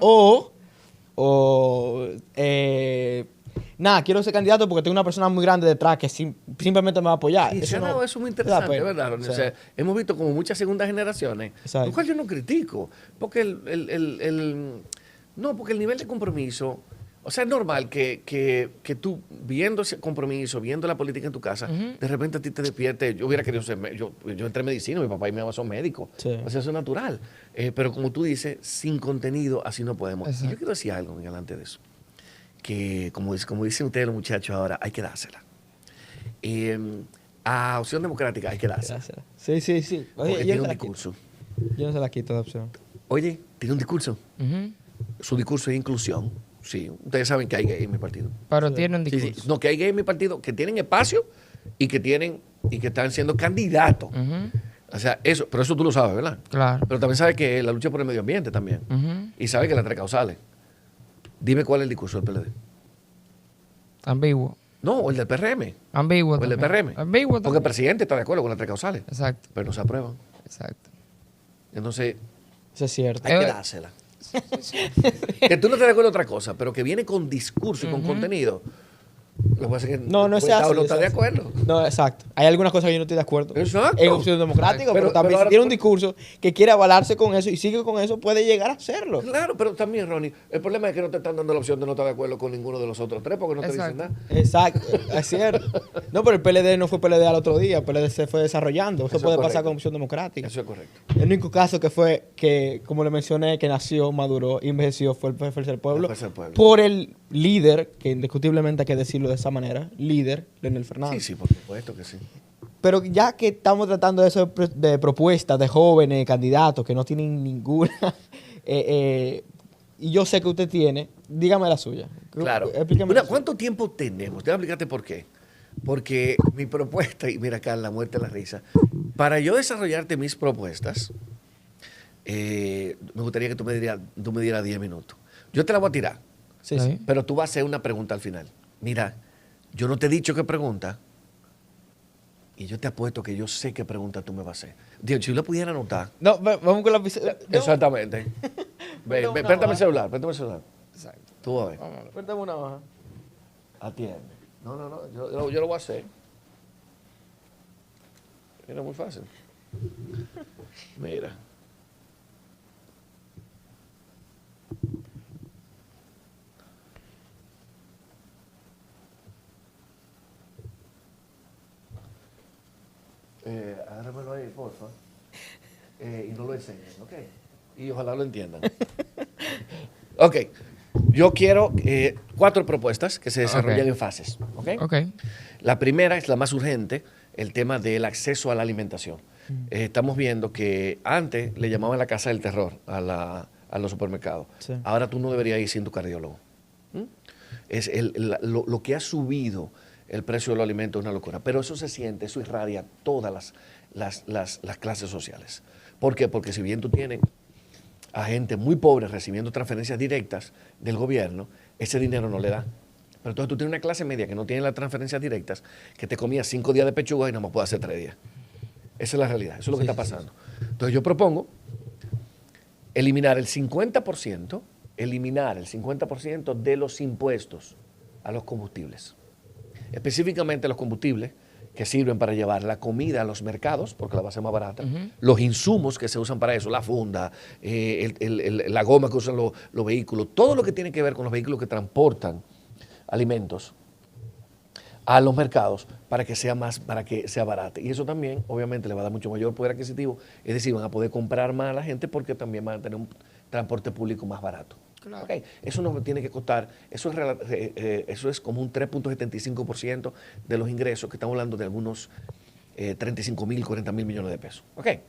quiero ser candidato porque tengo una persona muy grande detrás que simplemente me va a apoyar. Y eso es muy da interesante, pena. ¿verdad? O sea, O sea, hemos visto como muchas segundas generaciones, Exacto. lo cual yo no critico, porque porque el nivel de compromiso, o sea, es normal que tú, viendo ese compromiso, viendo la política en tu casa, de repente a ti te despiertes. Yo hubiera querido ser, yo entré en medicina, mi papá y mi mamá son médicos, Sí. o sea, eso es natural. Pero como tú dices, sin contenido, así no podemos. Exacto. Y yo quiero decir algo, Miguel, antes de eso, que como dicen ustedes los muchachos ahora, hay que dársela. A Opción Democrática hay que dársela. Sí. Porque Oye, tiene un discurso. yo no se la quito de opción. Oye, tiene un discurso. Ujú. Su discurso es inclusión. Sí, ustedes saben que hay gay en mi partido. Pero tiene un Sí, discurso. sí. No, que hay gay en mi partido que tienen espacio y que están siendo candidatos. Ujú. O sea, pero eso tú lo sabes, ¿verdad? Claro. Pero también sabes que la lucha por el medio ambiente también. Ujú. Y sabes que las tres causales. Dime cuál es el discurso del PLD. Ambiguo. No, el del PRM. Ambiguo. O el del también. PRM. Ambiguo Porque el también. presidente está de acuerdo con las tres causales, Exacto. pero no se aprueban. Exacto. Entonces, Eso es cierto. hay que dársela. Que tú no te de acuerdo en otra cosa, pero que viene con discurso y con contenido. Lo que pasa es que No es Estado así, no está es de así. acuerdo. No, exacto. Hay algunas cosas que yo no estoy de acuerdo. Exacto. En opción democrática, pero también ahora- si tiene un discurso que quiere avalarse con eso y sigue con eso, puede llegar a hacerlo. Claro, pero también, Ronnie, el problema es que no te están dando la opción de no estar de acuerdo con ninguno de los otros tres porque no te dicen Exacto. nada. Exacto, es cierto. No, pero el PLD no fue PLD al otro día, el PLD se fue desarrollando. Eso Eso puede es pasar correcto. con opción democrática. Eso es correcto. El único caso que fue que, como le mencioné, que nació, maduró, envejeció, fue el Fuerza del Pueblo. La Fuerza del Pueblo. Por el líder, que indiscutiblemente hay que decirlo de esa manera, líder, Leonel Sí, Fernández. sí, por supuesto que sí. Pero ya que estamos tratando de eso de propuestas de jóvenes, candidatos que no tienen ninguna, y yo sé que usted tiene, dígame la suya. Claro. Explíqueme Mira, la suya. ¿cuánto tiempo tenemos? Déjame explicarte por qué. Porque mi propuesta, y mira acá la muerte de la risa, para yo desarrollarte mis propuestas, me gustaría que tú me dieras 10 minutos. Yo te la voy a tirar, Sí, sí. pero tú vas a hacer una pregunta al final. Mira, yo no te he dicho qué pregunta, y yo te apuesto que yo sé qué pregunta tú me vas a hacer. Dios, si yo la pudiera anotar. No, vamos con la pizarra. No, Exactamente. Ven, Una préstame el hoja. celular, préstame el celular. Exacto. Tú a ver. Vámonos. Cuéntame una hoja. Atiende. No, yo lo voy a hacer. Era muy fácil. Mira. Agárramelo ahí, porfa. Y no lo enseñen, ¿ok? Y ojalá lo entiendan. Ok. Yo quiero 4 propuestas que se desarrollan en fases, ¿ok? Ok. La primera es la más urgente, el tema del acceso a la alimentación. Estamos viendo que antes le llamaban la casa del terror a los supermercados. Sí. Ahora tú no deberías ir sin tu cardiólogo. ¿Mm? Es lo que ha subido el precio de los alimentos es una locura. Pero eso se siente, eso irradia todas las clases sociales. ¿Por qué? Porque si bien tú tienes a gente muy pobre recibiendo transferencias directas del gobierno, ese dinero no le da. Pero entonces tú tienes una clase media que no tiene las transferencias directas, que te comía 5 días de pechuga y no más puede hacer 3 días. Esa es la realidad, eso es lo que está pasando. Entonces yo propongo eliminar el 50% de los impuestos a los combustibles. Específicamente los combustibles que sirven para llevar la comida a los mercados, porque la va a ser más barata, los insumos que se usan para eso, la funda, la goma que usan los vehículos, todo lo que tiene que ver con los vehículos que transportan alimentos a los mercados para que sea barato. Y eso también, obviamente, le va a dar mucho mayor poder adquisitivo, es decir, van a poder comprar más a la gente porque también van a tener un transporte público más barato. Claro. Okay. Eso no tiene que costar, eso es como un 3.75% de los ingresos, que estamos hablando de algunos 35.000, 40.000 millones de pesos. Okay.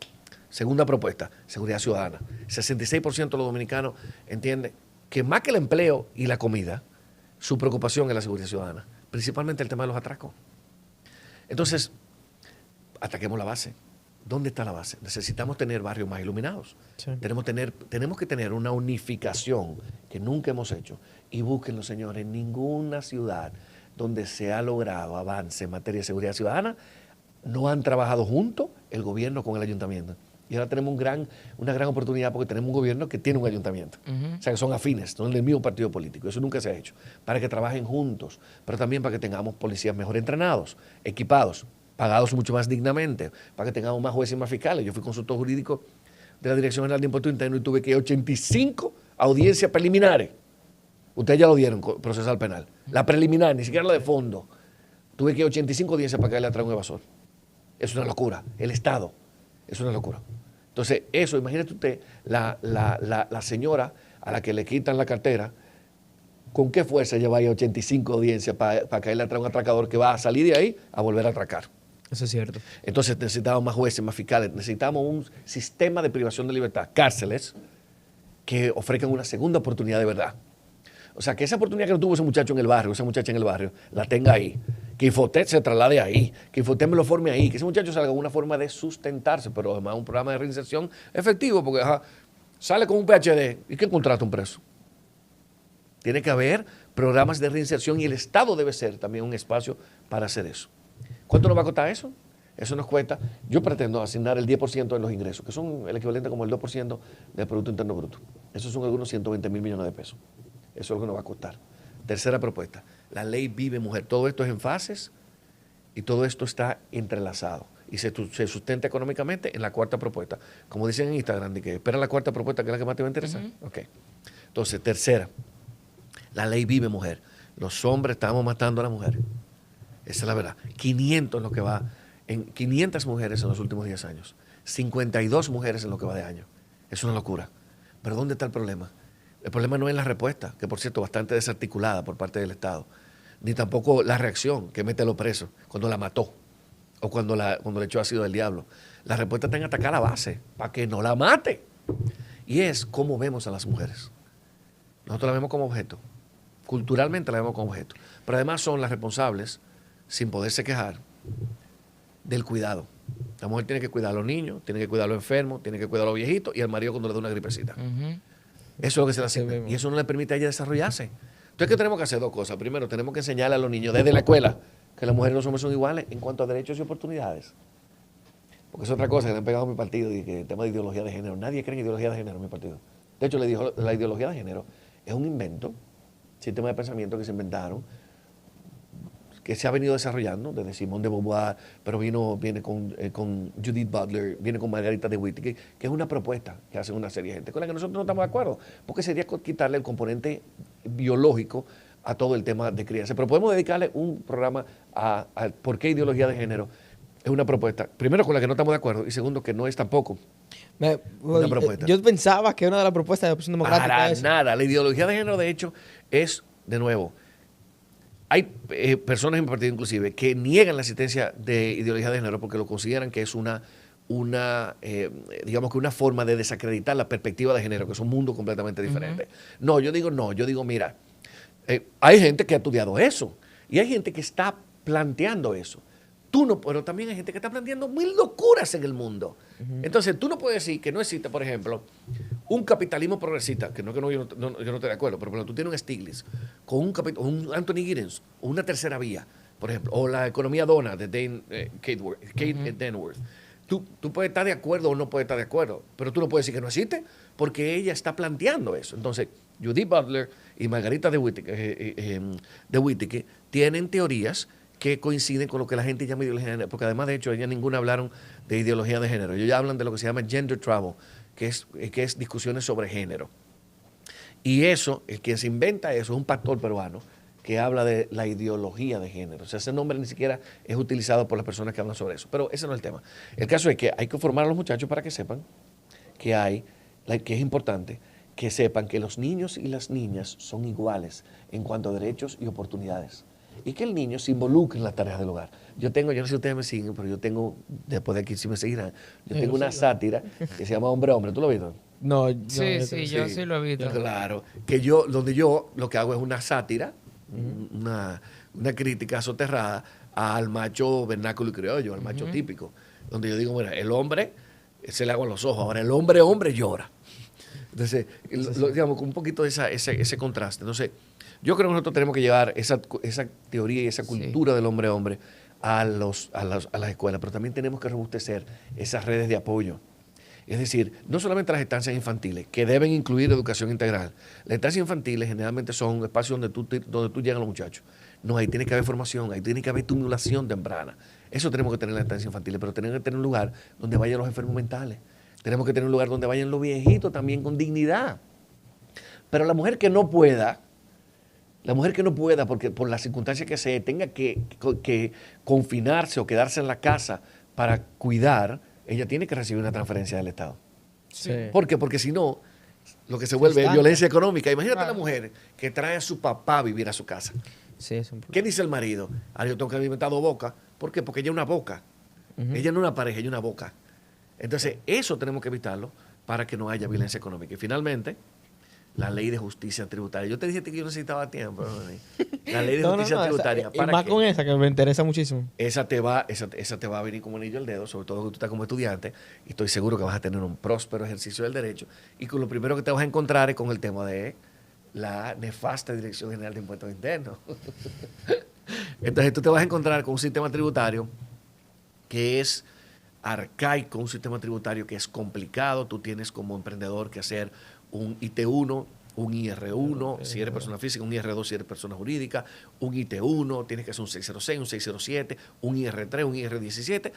Segunda propuesta, seguridad ciudadana. 66% de los dominicanos entienden que más que el empleo y la comida, su preocupación es la seguridad ciudadana, principalmente el tema de los atracos. Entonces, ataquemos la base. ¿Dónde está la base? Necesitamos tener barrios más iluminados. Sí. Tenemos que tener una unificación que nunca hemos hecho. Y búsquenlo, señores, ninguna ciudad donde se ha logrado avance en materia de seguridad ciudadana no han trabajado juntos el gobierno con el ayuntamiento. Y ahora tenemos una gran oportunidad porque tenemos un gobierno que tiene un ayuntamiento. O sea, que son afines, son del mismo partido político. Eso nunca se ha hecho. Para que trabajen juntos, pero también para que tengamos policías mejor entrenados, equipados, pagados mucho más dignamente, para que tengamos más jueces y más fiscales. Yo fui consultor jurídico de la Dirección General de Impuestos Internos y tuve que ir a 85 audiencias preliminares. Ustedes ya lo dieron, procesal penal. La preliminar, ni siquiera la de fondo. Tuve que ir a 85 audiencias para caerle atrás a un evasor. Es una locura. El Estado es una locura. Entonces, eso, imagínate usted, la señora a la que le quitan la cartera, ¿con qué fuerza lleva ahí 85 audiencias para caerle atrás a un atracador que va a salir de ahí a volver a atracar? Eso es cierto. Entonces necesitamos más jueces, más fiscales, necesitamos un sistema de privación de libertad, cárceles que ofrezcan una segunda oportunidad de verdad. O sea, que esa oportunidad que no tuvo ese muchacho en el barrio, esa muchacha en el barrio, la tenga ahí. Que Infotet se traslade ahí, que Infotet me lo forme ahí, que ese muchacho salga con una forma de sustentarse, pero además un programa de reinserción efectivo, porque sale con un PhD. ¿Y quién contrata un preso? Tiene que haber programas de reinserción y el Estado debe ser también un espacio para hacer eso. ¿Cuánto nos va a costar eso? Eso nos cuesta, yo pretendo asignar el 10% de los ingresos, que son el equivalente como el 2% del Producto Interno Bruto. Esos son algunos 120.000 millones de pesos. Eso es lo que nos va a costar. Tercera propuesta, la ley Vive Mujer. Todo esto es en fases y todo esto está entrelazado y se sustenta económicamente en la cuarta propuesta. Como dicen en Instagram, que espera la cuarta propuesta, que es la que más te va a interesar. Ok. Entonces, tercera, la ley Vive Mujer. Los hombres estamos matando a las mujeres. Esa es la verdad. 500 en lo que va, en 500 mujeres en los últimos 10 años. 52 mujeres en lo que va de año. Es una locura. Pero ¿dónde está el problema? El problema no es la respuesta, que por cierto bastante desarticulada por parte del Estado, ni tampoco la reacción que mete a los presos cuando la mató o cuando le echó ácido del diablo. La respuesta está en atacar la base para que no la mate. Y es cómo vemos a las mujeres. Nosotros la vemos como objeto. Culturalmente la vemos como objeto. Pero además son las responsables, sin poderse quejar, del cuidado. La mujer tiene que cuidar a los niños, tiene que cuidar a los enfermos, tiene que cuidar a los viejitos y al marido cuando le da una gripecita. Eso es lo que se le hace. Y eso no le permite a ella desarrollarse. Entonces, ¿qué tenemos que hacer? 2 cosas. Primero, tenemos que enseñarle a los niños desde la escuela que las mujeres y los hombres son iguales en cuanto a derechos y oportunidades. Porque es otra cosa que le han pegado a mi partido, y que el tema de ideología de género. Nadie cree en ideología de género en mi partido. De hecho, la ideología de género es un invento, sistema de pensamiento que se inventaron que se ha venido desarrollando, desde Simone de Beauvoir, pero viene con Judith Butler, viene con Margarita de Whittaker, que es una propuesta que hacen una serie de gente con la que nosotros no estamos de acuerdo, porque sería quitarle el componente biológico a todo el tema de crianza. Pero podemos dedicarle un programa a por qué ideología de género es una propuesta, primero con la que no estamos de acuerdo, y segundo que no es tampoco una propuesta. Yo pensaba que una de las propuestas de la Opción Democrática Para es... nada. La ideología de género, de hecho, es, de nuevo, hay personas en mi partido inclusive que niegan la existencia de ideología de género porque lo consideran que es digamos que una forma de desacreditar la perspectiva de género, que es un mundo completamente diferente. No, yo digo, mira, hay gente que ha estudiado eso y hay gente que está planteando eso. Tú no, pero también hay gente que está planteando mil locuras en el mundo. Entonces, tú no puedes decir que no existe, por ejemplo, un capitalismo progresista, yo no estoy de acuerdo, pero por ejemplo, tú tienes un Stiglitz, con un Anthony Giddens, o una tercera vía, por ejemplo, o la economía dona de Kate Denworth. Tú puedes estar de acuerdo o no puedes estar de acuerdo, pero tú no puedes decir que no existe, porque ella está planteando eso. Entonces, Judith Butler y Margarita de Whittaker tienen teorías que coinciden con lo que la gente llama ideología de género, porque además, de hecho, ellas ninguna hablaron de ideología de género. Ellos ya hablan de lo que se llama gender travel, que es discusiones sobre género. Y eso, el que se inventa eso es un pastor peruano que habla de la ideología de género. O sea, ese nombre ni siquiera es utilizado por las personas que hablan sobre eso. Pero ese no es el tema. El caso es que hay que formar a los muchachos para que sepan que es importante que sepan que los niños y las niñas son iguales en cuanto a derechos y oportunidades. Y que el niño se involucre en las tareas del hogar. Yo no sé si ustedes me siguen, pero yo tengo, después de aquí sí me seguirán, yo tengo una sátira que se llama Hombre Hombre. ¿Tú lo has visto? No, yo sí lo he visto. Claro, que donde yo lo que hago es una sátira, una crítica soterrada al macho vernáculo y criollo, al macho típico, donde yo digo, mira, el hombre se le hago los ojos, ahora el hombre llora. Entonces, digamos, con un poquito de ese contraste. Entonces, yo creo que nosotros tenemos que llevar esa teoría y esa cultura del hombre a las escuelas, pero también tenemos que robustecer esas redes de apoyo. Es decir, no solamente las estancias infantiles, que deben incluir educación integral. Las estancias infantiles generalmente son espacios donde tú llegas a los muchachos. No, ahí tiene que haber formación, ahí tiene que haber estimulación temprana. Eso tenemos que tener en las estancias infantiles, pero tenemos que tener un lugar donde vayan los enfermos mentales. Tenemos que tener un lugar donde vayan los viejitos también con dignidad. Pero la mujer que no pueda, porque por las circunstancias que se tenga que confinarse o quedarse en la casa para cuidar, ella tiene que recibir una transferencia del Estado. Sí. ¿Por qué? Porque si no, lo que se vuelve es violencia económica. Imagínate a la mujer que trae a su papá a vivir a su casa. Sí, es un problema. ¿Qué dice el marido? Ahora yo tengo que alimentar 2 bocas. ¿Por qué? Porque ella es una boca. Ella no es una pareja, ella es una boca. Entonces, eso tenemos que evitarlo para que no haya violencia económica. Y finalmente, la ley de justicia tributaria. Yo te dije que yo necesitaba tiempo. La ley de justicia tributaria. Y más con esa, que me interesa muchísimo. Esa te va a venir como anillo al dedo, sobre todo que tú estás como estudiante, y estoy seguro que vas a tener un próspero ejercicio del derecho. Y con lo primero que te vas a encontrar es con el tema de la nefasta Dirección General de Impuestos Internos. Entonces tú te vas a encontrar con un sistema tributario que es arcaico, un sistema tributario que es complicado. Tú tienes como emprendedor que hacer un IT1, un IR1, si eres persona física, un IR2 si eres persona jurídica, un IT1, tienes que hacer un 606, un 607, un IR3, un IR17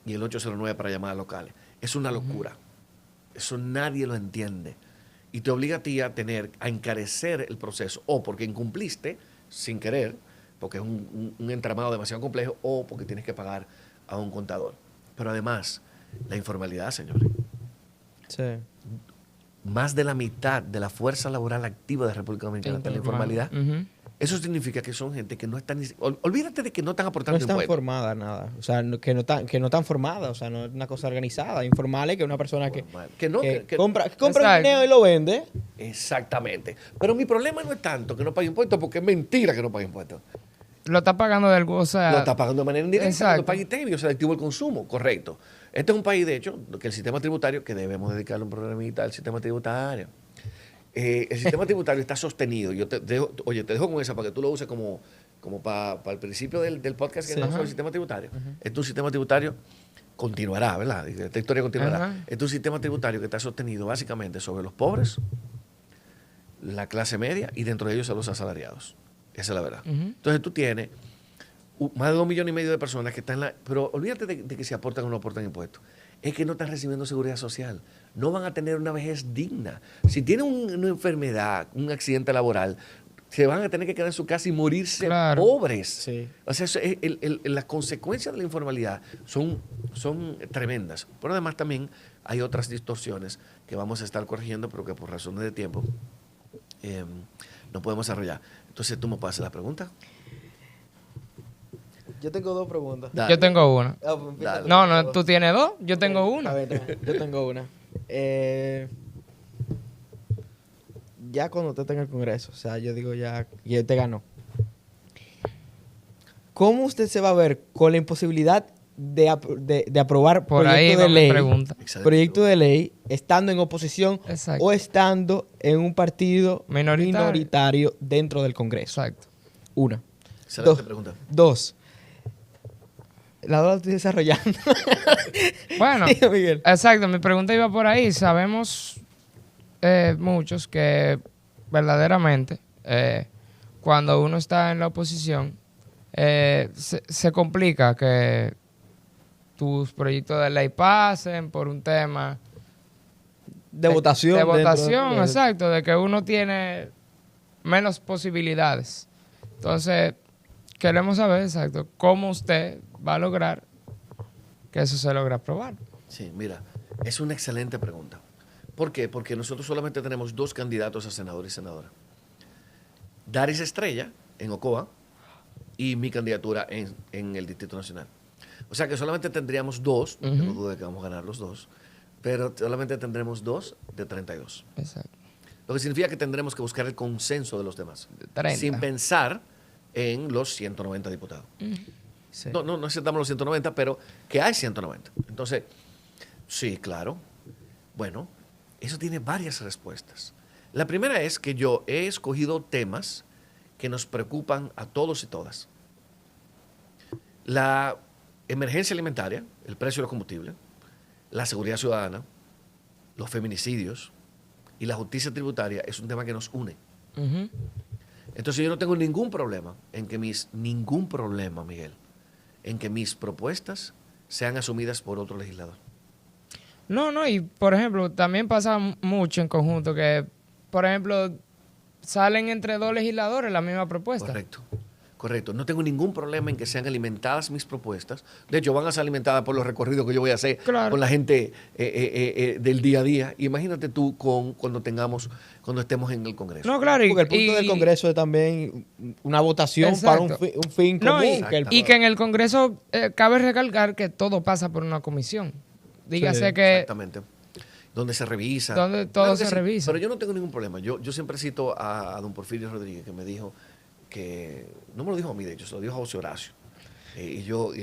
y el 809 para llamadas locales. Es una locura. Eso nadie lo entiende. Y te obliga a ti a encarecer el proceso, o porque incumpliste sin querer, porque es un entramado demasiado complejo, o porque tienes que pagar a un contador. Pero además, la informalidad, señores. Sí. Más de la mitad de la fuerza laboral activa de República Dominicana está en la informalidad. Eso significa que son gente que no están... Olvídate de que no están aportando impuestos. No están formadas nada. O sea, que no están formadas. O sea, no es una cosa organizada. Informal es que una persona que compra un dinero y lo vende. Exactamente. Pero mi problema no es tanto que no pague impuestos, porque es mentira que no pague impuestos. Lo está pagando de algo, o sea... Lo está pagando de manera indirecta, lo paga interno, o sea, activo el consumo, correcto. Este es un país, de hecho, que el sistema tributario, que debemos dedicarle un programita al sistema tributario. El sistema tributario está sostenido. Yo te dejo con esa para que tú lo uses como para el principio del podcast que hablamos sobre el sistema tributario. Este es un sistema tributario continuará, ¿verdad? Esta historia continuará. Este es un sistema tributario que está sostenido básicamente sobre los pobres, la clase media y dentro de ellos a los asalariados. Esa es la verdad. Entonces tú tienes más de 2,5 millones de personas que están en la... Pero olvídate de que se aportan o no aportan impuestos. Es que no están recibiendo seguridad social. No van a tener una vejez digna. Si tienen una enfermedad, un accidente laboral, se van a tener que quedar en su casa y morirse Claro. pobres. Sí. O sea, las consecuencias de la informalidad son tremendas. Pero además también hay otras distorsiones que vamos a estar corrigiendo, pero que por razones de tiempo no podemos desarrollar. Entonces, ¿tú me puedes hacer la pregunta? Yo tengo dos preguntas. Dale. Yo tengo una. Ah, pues empieza Dale. tú. No, tú tienes dos, yo tengo A una. ver, yo tengo una. Ya cuando usted está en el Congreso, o sea, yo digo ya usted ganó. ¿Cómo usted se va a ver con la imposibilidad de aprobar Por ahí proyecto va de mi ley, pregunta. Excelente proyecto de ley estando en oposición Exacto. o estando en un partido Minoritario. minoritario dentro del Congreso? Exacto. Una. Excelente Dos. pregunta. Dos. La dos la estoy desarrollando. Bueno, Sí, Miguel. exacto, mi pregunta iba por ahí. Sabemos muchos que verdaderamente cuando uno está en la oposición se complica que tus proyectos de ley pasen por un tema De votación. de dentro votación, de- exacto, de que uno tiene menos posibilidades. Entonces, queremos saber, exacto, cómo usted va a lograr que eso se logre aprobar. Sí, mira, es una excelente pregunta. ¿Por qué? Porque nosotros solamente tenemos 2 candidatos a senador y senadora. Daris Estrella, en Ocoa, y mi candidatura en el Distrito Nacional. O sea que solamente tendríamos 2, no tengo duda de que vamos a ganar los 2, pero solamente tendremos 2 de 32. Exacto. Lo que significa que tendremos que buscar el consenso de los demás, 30. sin pensar en los 190 diputados. Sí. No aceptamos los 190, pero que hay 190. Entonces, sí, claro. Bueno, eso tiene varias respuestas. La primera es que yo he escogido temas que nos preocupan a todos y todas. La emergencia alimentaria, el precio de los combustibles, la seguridad ciudadana, los feminicidios y la justicia tributaria es un tema que nos une. Ujú. Entonces yo no tengo ningún problema, Miguel, en que mis propuestas sean asumidas por otro legislador. No, y por ejemplo, también pasa mucho en conjunto que, por ejemplo, salen entre 2 legisladores la misma propuesta. Correcto. No tengo ningún problema en que sean alimentadas mis propuestas. De hecho, van a ser alimentadas por los recorridos que yo voy a hacer Claro. con la gente del día a día. Imagínate tú cuando estemos en el Congreso. No, claro. Porque el punto del Congreso es también una votación Exacto. para un fin No, común. y que en el Congreso cabe recalcar que todo pasa por una comisión. Dígase Sí, que Exactamente. Donde se revisa. Donde todo Claro que se revisa. Pero yo no tengo ningún problema. Yo siempre cito a don Porfirio Rodríguez, que me dijo que, no me lo dijo a mí, de hecho, se lo dijo a José Horacio. Y yo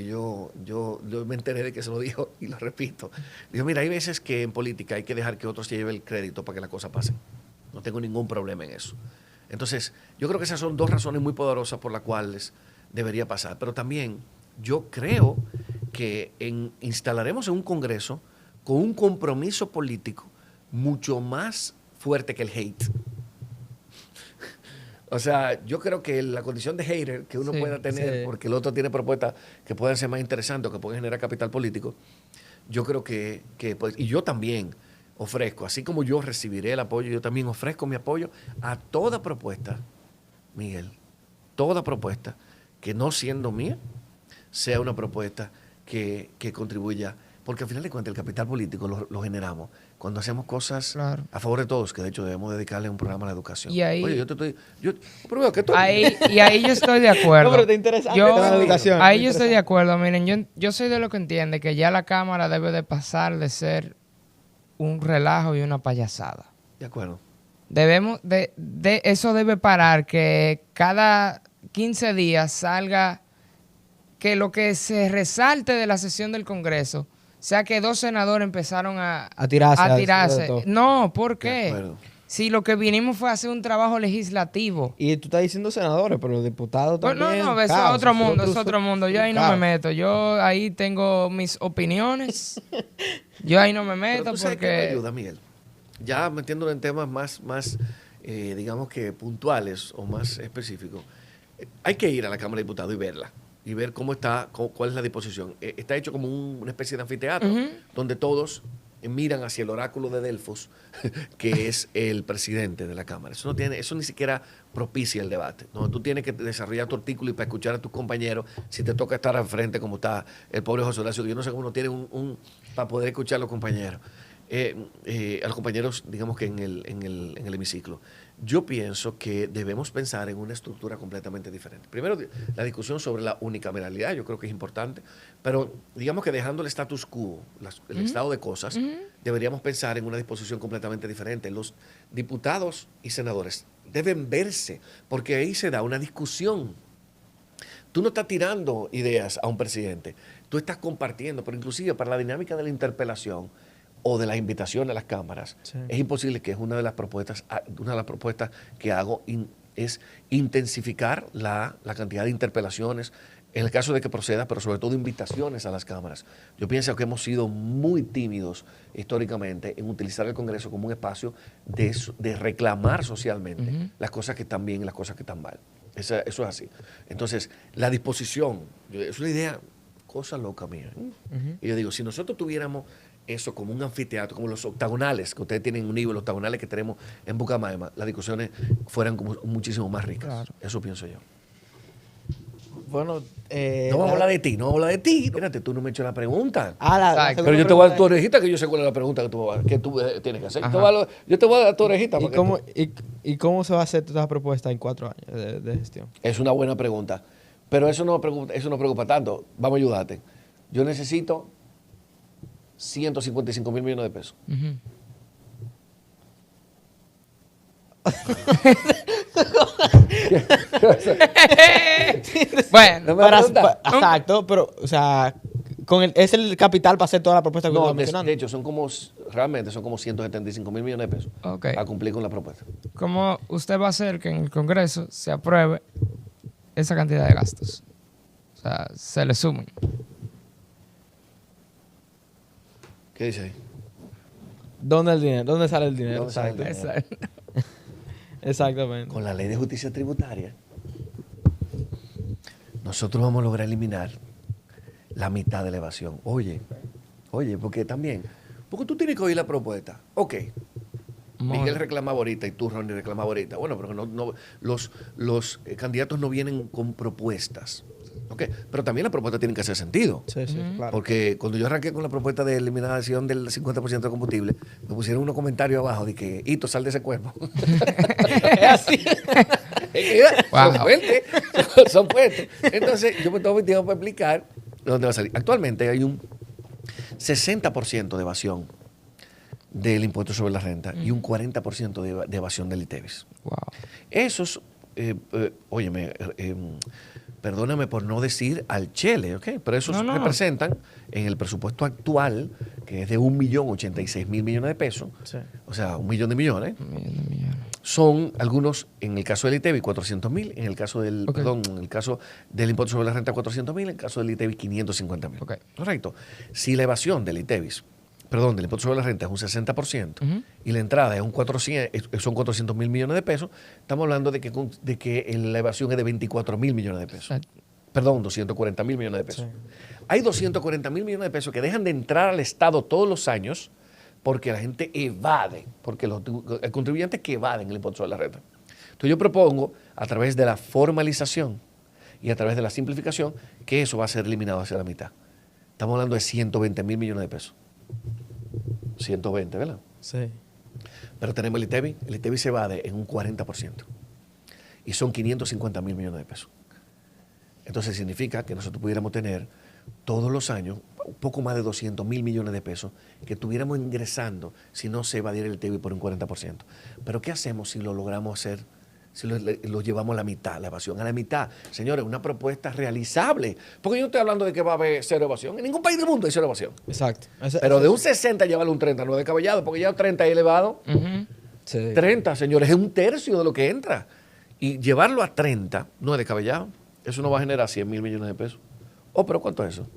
me enteré de que se lo dijo y lo repito. Dijo, mira, hay veces que en política hay que dejar que otros se lleven el crédito para que las cosas pasen. No tengo ningún problema en eso. Entonces, yo creo que esas son 2 razones muy poderosas por las cuales debería pasar. Pero también yo creo que instalaremos en un Congreso con un compromiso político mucho más fuerte que el hate. O sea, yo creo que la condición de hater que uno Sí, pueda tener, sí. porque el otro tiene propuestas que pueden ser más interesantes o que pueden generar capital político, yo creo que pues, y yo también ofrezco, así como yo recibiré el apoyo, yo también ofrezco mi apoyo a toda propuesta, Miguel, toda propuesta que no siendo mía, sea una propuesta que contribuya, porque al final de cuentas el capital político lo generamos cuando hacemos cosas Claro. a favor de todos, que de hecho debemos dedicarle un programa a la educación. Y ahí- Oye, pero veo que tú... ahí yo estoy de acuerdo. No, pero está interesante Yo- el tema de la educación. Ahí está yo estoy de interesante. acuerdo. Miren, yo soy de lo que entiende que ya la Cámara debe de pasar de ser un relajo y una payasada. De acuerdo. Debemos eso debe parar, que cada 15 días salga, que lo que se resalte de la sesión del Congreso sea que 2 senadores empezaron a tirarse de todo. No, ¿por De qué? acuerdo. Si lo que vinimos fue a hacer un trabajo legislativo. Y tú estás diciendo senadores, pero los diputados Pues también. no, eso es caos, otro mundo, es otro- otro mundo. Yo ahí no me caos. meto. Yo ahí tengo mis opiniones. Yo ahí no me Pero meto tú sabes que me porque... ayuda, Miguel. Ya metiéndolo en temas más digamos que puntuales o más específicos. Hay que ir a la Cámara de Diputados y verla. y ver cómo está, cuál es la disposición. Está hecho como una especie de anfiteatro, donde todos miran hacia el oráculo de Delfos, que es el presidente de la Cámara. Eso ni siquiera propicia el debate. ¿No? Tú tienes que desarrollar tu artículo y para escuchar a tus compañeros, si te toca estar al frente como está el pobre José Horacio, yo no sé cómo uno tiene para poder escuchar a los compañeros. A los compañeros, digamos que en el hemiciclo. Yo pienso que debemos pensar en una estructura completamente diferente. Primero, la discusión sobre la unicameralidad, yo creo que es importante, pero digamos que dejando el status quo, el estado de cosas, deberíamos pensar en una disposición completamente diferente. Los diputados y senadores deben verse, porque ahí se da una discusión. Tú no estás tirando ideas a un presidente, tú estás compartiendo, pero inclusive para la dinámica de la interpelación, o de la invitación a las cámaras, es imposible, que es una de las propuestas que hago, es intensificar la cantidad de interpelaciones, en el caso de que proceda, pero sobre todo invitaciones a las cámaras. Yo pienso que hemos sido muy tímidos históricamente en utilizar el Congreso como un espacio de reclamar socialmente las cosas que están bien y las cosas que están mal. Eso es así. Entonces, la disposición, es una idea, cosa loca mía. Y yo digo, si nosotros tuviéramos eso como un anfiteatro, como los octagonales que ustedes tienen en UNIVO, los octagonales que tenemos en Bucamayama, las discusiones fueran como muchísimo más ricas. Claro. Eso pienso yo. Bueno, no vamos a hablar de ti, no vamos a hablar de ti. Espérate, tú no me has hecho la pregunta. Pero yo te voy a dar tu orejita, que yo sé cuál es la pregunta que tú tienes que hacer. Yo te voy a dar tu orejita. ¿Y cómo se va a hacer toda esa propuesta en 4 años de gestión? Es una buena pregunta. Pero eso no preocupa tanto. Vamos a ayudarte. Yo necesito 155,000 millones de pesos. Bueno, exacto, pero, o sea, es el capital para hacer toda la propuesta que estamos mencionando. De hecho, realmente son como 175,000 millones de pesos a cumplir con la propuesta. ¿Cómo usted va a hacer que en el Congreso se apruebe esa cantidad de gastos? O sea, se le sumen. ¿Qué dice ahí? ¿Dónde el dinero? ¿Dónde sale el dinero? ¿Dónde sale el dinero? Exactamente. Con la ley de justicia tributaria, nosotros vamos a lograr eliminar la mitad de la evasión. Oye, porque tú tienes que oír la propuesta. Ok. Miguel reclamaba ahorita y tú, Ronnie, reclamaba ahorita. Bueno, pero los candidatos no vienen con propuestas. Okay. Pero también las propuestas tienen que hacer sentido. Sí, claro. Porque cuando yo arranqué con la propuesta de eliminación del 50% de combustible, me pusieron unos comentarios abajo de que, Hito, sal de ese cuerpo. Es así. Son fuertes. Entonces, yo me tomo mi tiempo para explicar dónde va a salir. Actualmente hay un 60% de evasión del impuesto sobre la renta y un 40% de evasión del ITEVIS. Wow. Esos, óyeme, perdóname por no decir al chele, ¿ok? Pero esos representan en el presupuesto actual, que es de 1.086.000 millones de pesos, o sea, 1 millón de millones, son algunos, en el caso del ITEVIS, 400.000, en el caso del, en el caso del impuesto sobre la renta, 400.000, en el caso del ITEVIS, 550.000. Okay. Correcto. Si la evasión del ITEVIS, del impuesto sobre la renta es un 60% y la entrada es son 400.000 millones de pesos, estamos hablando de que la evasión es de 24.000 millones de pesos. Perdón, 240.000 millones de pesos. Sí. Hay 240.000 millones de pesos que dejan de entrar al Estado todos los años porque la gente evade, porque el contribuyente que evaden el impuesto sobre la renta. Entonces yo propongo, a través de la formalización y a través de la simplificación, que eso va a ser eliminado hacia la mitad. Estamos hablando de 120.000 millones de pesos. 120, ¿verdad? Sí. Pero tenemos el ITEVIS. El ITEVIS se evade en un 40%. Y son 550.000 millones de pesos. Entonces significa que nosotros pudiéramos tener todos los años un poco más de 200.000 millones de pesos que estuviéramos ingresando si no se evadiera el ITEVIS por un 40%. Pero ¿qué hacemos si lo logramos hacer? Si lo llevamos a la mitad, la evasión, a la mitad. Señores, una propuesta realizable. Porque yo no estoy hablando de que va a haber cero evasión. En ningún país del mundo hay cero evasión. Exacto. Pero de un 60 llevarlo a un 30, no es descabellado, porque ya un 30 es elevado. Sí. 30, señores, es un tercio de lo que entra. Y llevarlo a 30 no es descabellado. Eso no va a generar 100.000 millones de pesos. Pero ¿cuánto es eso?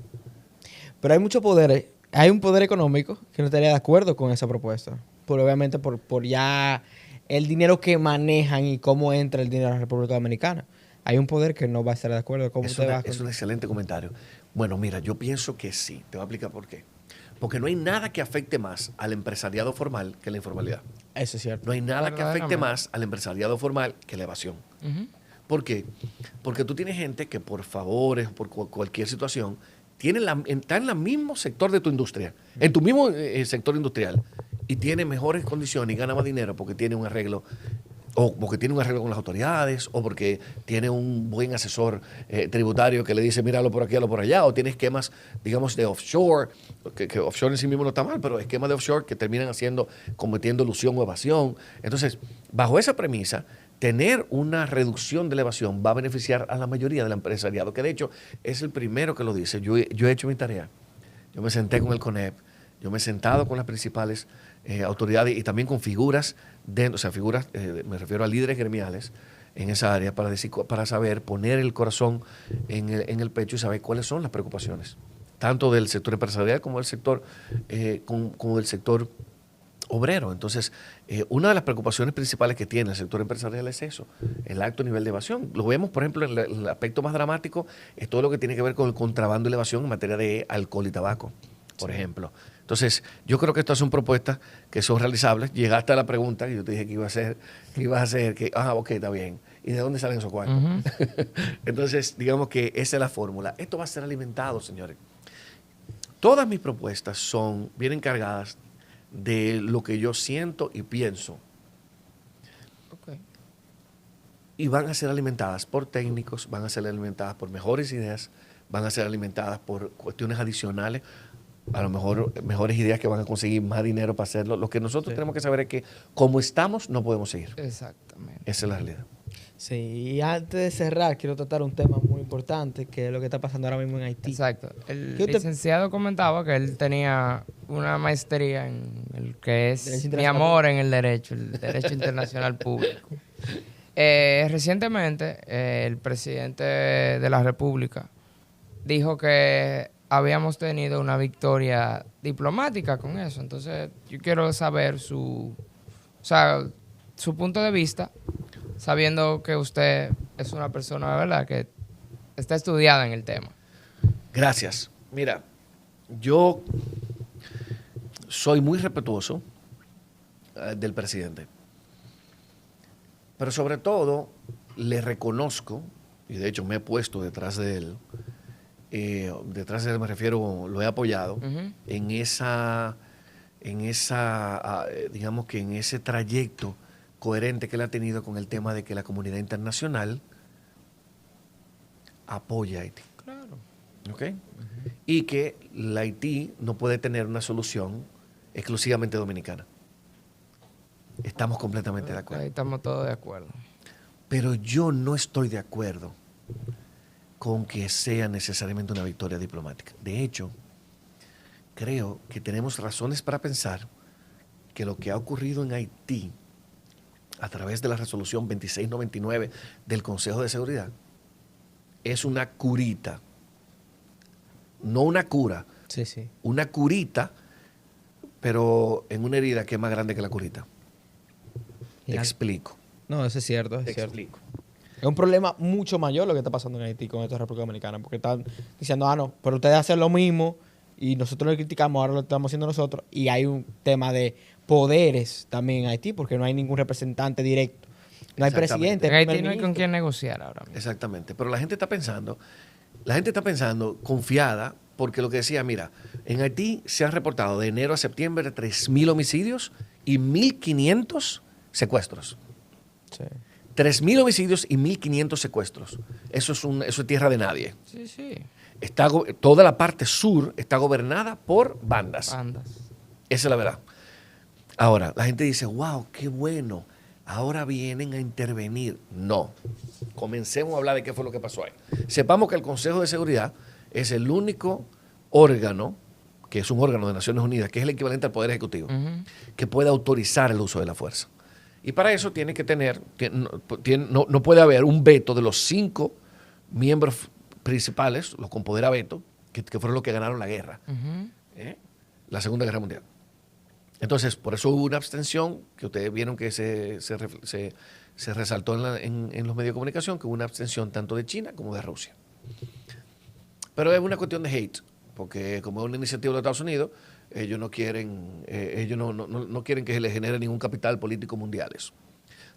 Pero hay muchos poderes. Hay un poder económico que no estaría de acuerdo con esa propuesta. Pero obviamente por ya el dinero que manejan y cómo entra el dinero a la República Dominicana. hay un poder que no va a estar de acuerdo. ¿Cómo usted va? Es un excelente comentario. Bueno, mira, yo pienso que sí. Te voy a explicar por qué. Porque no hay nada que afecte más al empresariado formal que la informalidad. Eso es cierto. No hay nada que afecte Verdaderamente. más al empresariado formal que la evasión. Ujú. ¿Por qué? Porque tú tienes gente que por favores, por cualquier situación, está en el mismo sector de tu industria, en tu mismo sector industrial, y tiene mejores condiciones y gana más dinero porque tiene un arreglo, o porque tiene un arreglo con las autoridades, o porque tiene un buen asesor tributario que le dice, míralo por aquí, hazlo por allá, o tiene esquemas, digamos, de offshore, que offshore en sí mismo no está mal, pero esquemas de offshore que terminan cometiendo ilusión o evasión. Entonces, bajo esa premisa, tener una reducción de la evasión va a beneficiar a la mayoría del empresariado, que de hecho es el primero que lo dice. Yo he hecho mi tarea. Yo me senté con el CONEP, yo me he sentado con las principales autoridades y también con figuras, me refiero a líderes gremiales en esa área para saber poner el corazón en el pecho y saber cuáles son las preocupaciones, tanto del sector empresarial como del sector obrero. Entonces, una de las preocupaciones principales que tiene el sector empresarial es eso, el alto nivel de evasión. Lo vemos, por ejemplo, en el aspecto más dramático, es todo lo que tiene que ver con el contrabando y la evasión en materia de alcohol y tabaco, por ejemplo. Entonces, yo creo que estas son propuestas que son realizables. Llegaste a la pregunta que yo te dije que ibas a hacer, ok, está bien. ¿Y de dónde salen esos cuartos? Ujú. Entonces, digamos que esa es la fórmula. Esto va a ser alimentado, señores. Todas mis propuestas vienen cargadas de lo que yo siento y pienso. Ok. Y van a ser alimentadas por técnicos, van a ser alimentadas por mejores ideas, van a ser alimentadas por cuestiones adicionales, a lo mejor mejores ideas que van a conseguir más dinero para hacerlo. Lo que nosotros tenemos que saber es que como estamos, no podemos seguir. Exactamente. Esa es la realidad. Sí, y antes de cerrar, quiero tratar un tema muy importante, que es lo que está pasando ahora mismo en Haití. Exacto. El ¿Qué usted- licenciado comentaba que él tenía una maestría en el que es Derecho mi internacional amor en el derecho internacional público. Recientemente, el presidente de la República dijo que habíamos tenido una victoria diplomática con eso. Entonces, yo quiero saber su punto de vista, sabiendo que usted es una persona, ¿verdad?, que está estudiada en el tema. Gracias. Mira, yo soy muy respetuoso del presidente, pero sobre todo le reconozco, y de hecho me he puesto detrás de él, me refiero, lo he apoyado Ujú. digamos que en ese trayecto coherente que él ha tenido con el tema de que la comunidad internacional apoya a Haití. Claro. ¿Ok? Y que la Haití no puede tener una solución exclusivamente dominicana. Estamos completamente de acuerdo. Ahí estamos todos de acuerdo. Pero yo no estoy de acuerdo con que sea necesariamente una victoria diplomática. De hecho, creo que tenemos razones para pensar que lo que ha ocurrido en Haití a través de la resolución 2699 del Consejo de Seguridad es una curita, no una cura, Sí, sí. una curita, pero en una herida que es más grande que la curita. Te Ya. explico. No, eso es cierto, Te es cierto. explico. Es un problema mucho mayor lo que está pasando en Haití con esta República Dominicana, porque están diciendo, no, pero ustedes hacen lo mismo y nosotros lo criticamos, ahora lo estamos haciendo nosotros, y hay un tema de poderes también en Haití, porque no hay ningún representante directo. No hay Exactamente. presidente. En Haití primer no hay con ministro. quién negociar ahora mismo. Exactamente. Pero la gente está pensando confiada, porque lo que decía, mira, en Haití se han reportado de enero a septiembre 3.000 homicidios y 1.500 secuestros. Sí. 3.000 homicidios y 1.500 secuestros. Eso es tierra de nadie. Sí, sí. Toda la parte sur está gobernada por bandas. Bandas. Esa es la verdad. Ahora, la gente dice, wow, qué bueno. Ahora vienen a intervenir. No. Comencemos a hablar de qué fue lo que pasó ahí. Sepamos que el Consejo de Seguridad es el único órgano, que es un órgano de Naciones Unidas, que es el equivalente al Poder Ejecutivo, Ujú. que puede autorizar el uso de la fuerza. Y para eso tiene que no puede haber un veto de los 5 miembros principales, los con poder a veto, que fueron los que ganaron la guerra, Ujú. la Segunda Guerra Mundial. Entonces, por eso hubo una abstención, que ustedes vieron que se resaltó en los medios de comunicación, que hubo una abstención tanto de China como de Rusia. Pero es una cuestión de hate, porque como es una iniciativa de los Estados Unidos, ellos no quieren, no quieren que se les genere ningún capital político mundial eso.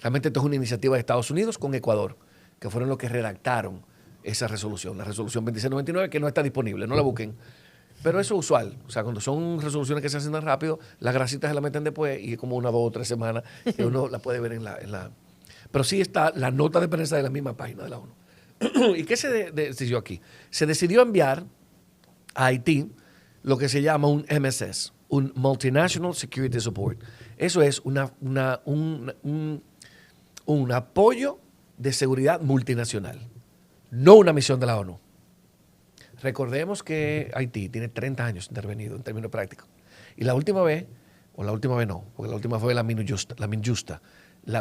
Realmente esto es una iniciativa de Estados Unidos con Ecuador, que fueron los que redactaron esa resolución, la resolución 2699, que no está disponible, no la busquen. Pero eso es usual. O sea, cuando son resoluciones que se hacen tan rápido, las grasitas se las meten después y es como 1, 2 o 3 semanas que uno la puede ver en la... Pero sí está la nota de prensa de la misma página de la ONU. ¿Y qué se decidió aquí? Se decidió enviar a Haití lo que se llama un MSS, un Multinational Security Support. Eso es un apoyo de seguridad multinacional, no una misión de la ONU. Recordemos que Haití tiene 30 años intervenido en términos prácticos. Y la última vez, o la última vez no, porque la última fue la MINUSTA.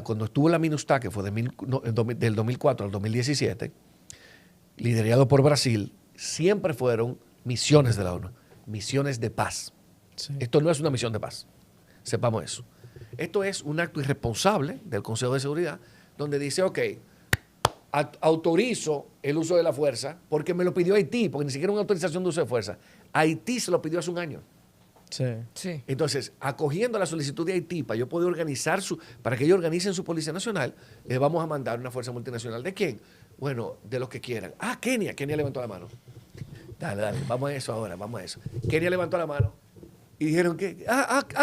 Cuando estuvo la MINUSTA, que fue del 2004 al 2017, liderado por Brasil, siempre fueron misiones de la ONU, misiones de paz. Sí. Esto no es una misión de paz, sepamos eso. Esto es un acto irresponsable del Consejo de Seguridad, donde dice, ok, autorizo el uso de la fuerza porque me lo pidió Haití, porque ni siquiera una autorización de uso de fuerza. Haití se lo pidió hace un año. Sí. Sí. Entonces, acogiendo la solicitud de Haití para yo poder para que ellos organicen su Policía Nacional, les vamos a mandar una fuerza multinacional. ¿De quién? Bueno, de los que quieran. Ah, Kenia levantó la mano. Dale, vamos a eso ahora, vamos a eso. Kenia levantó la mano y dijeron que,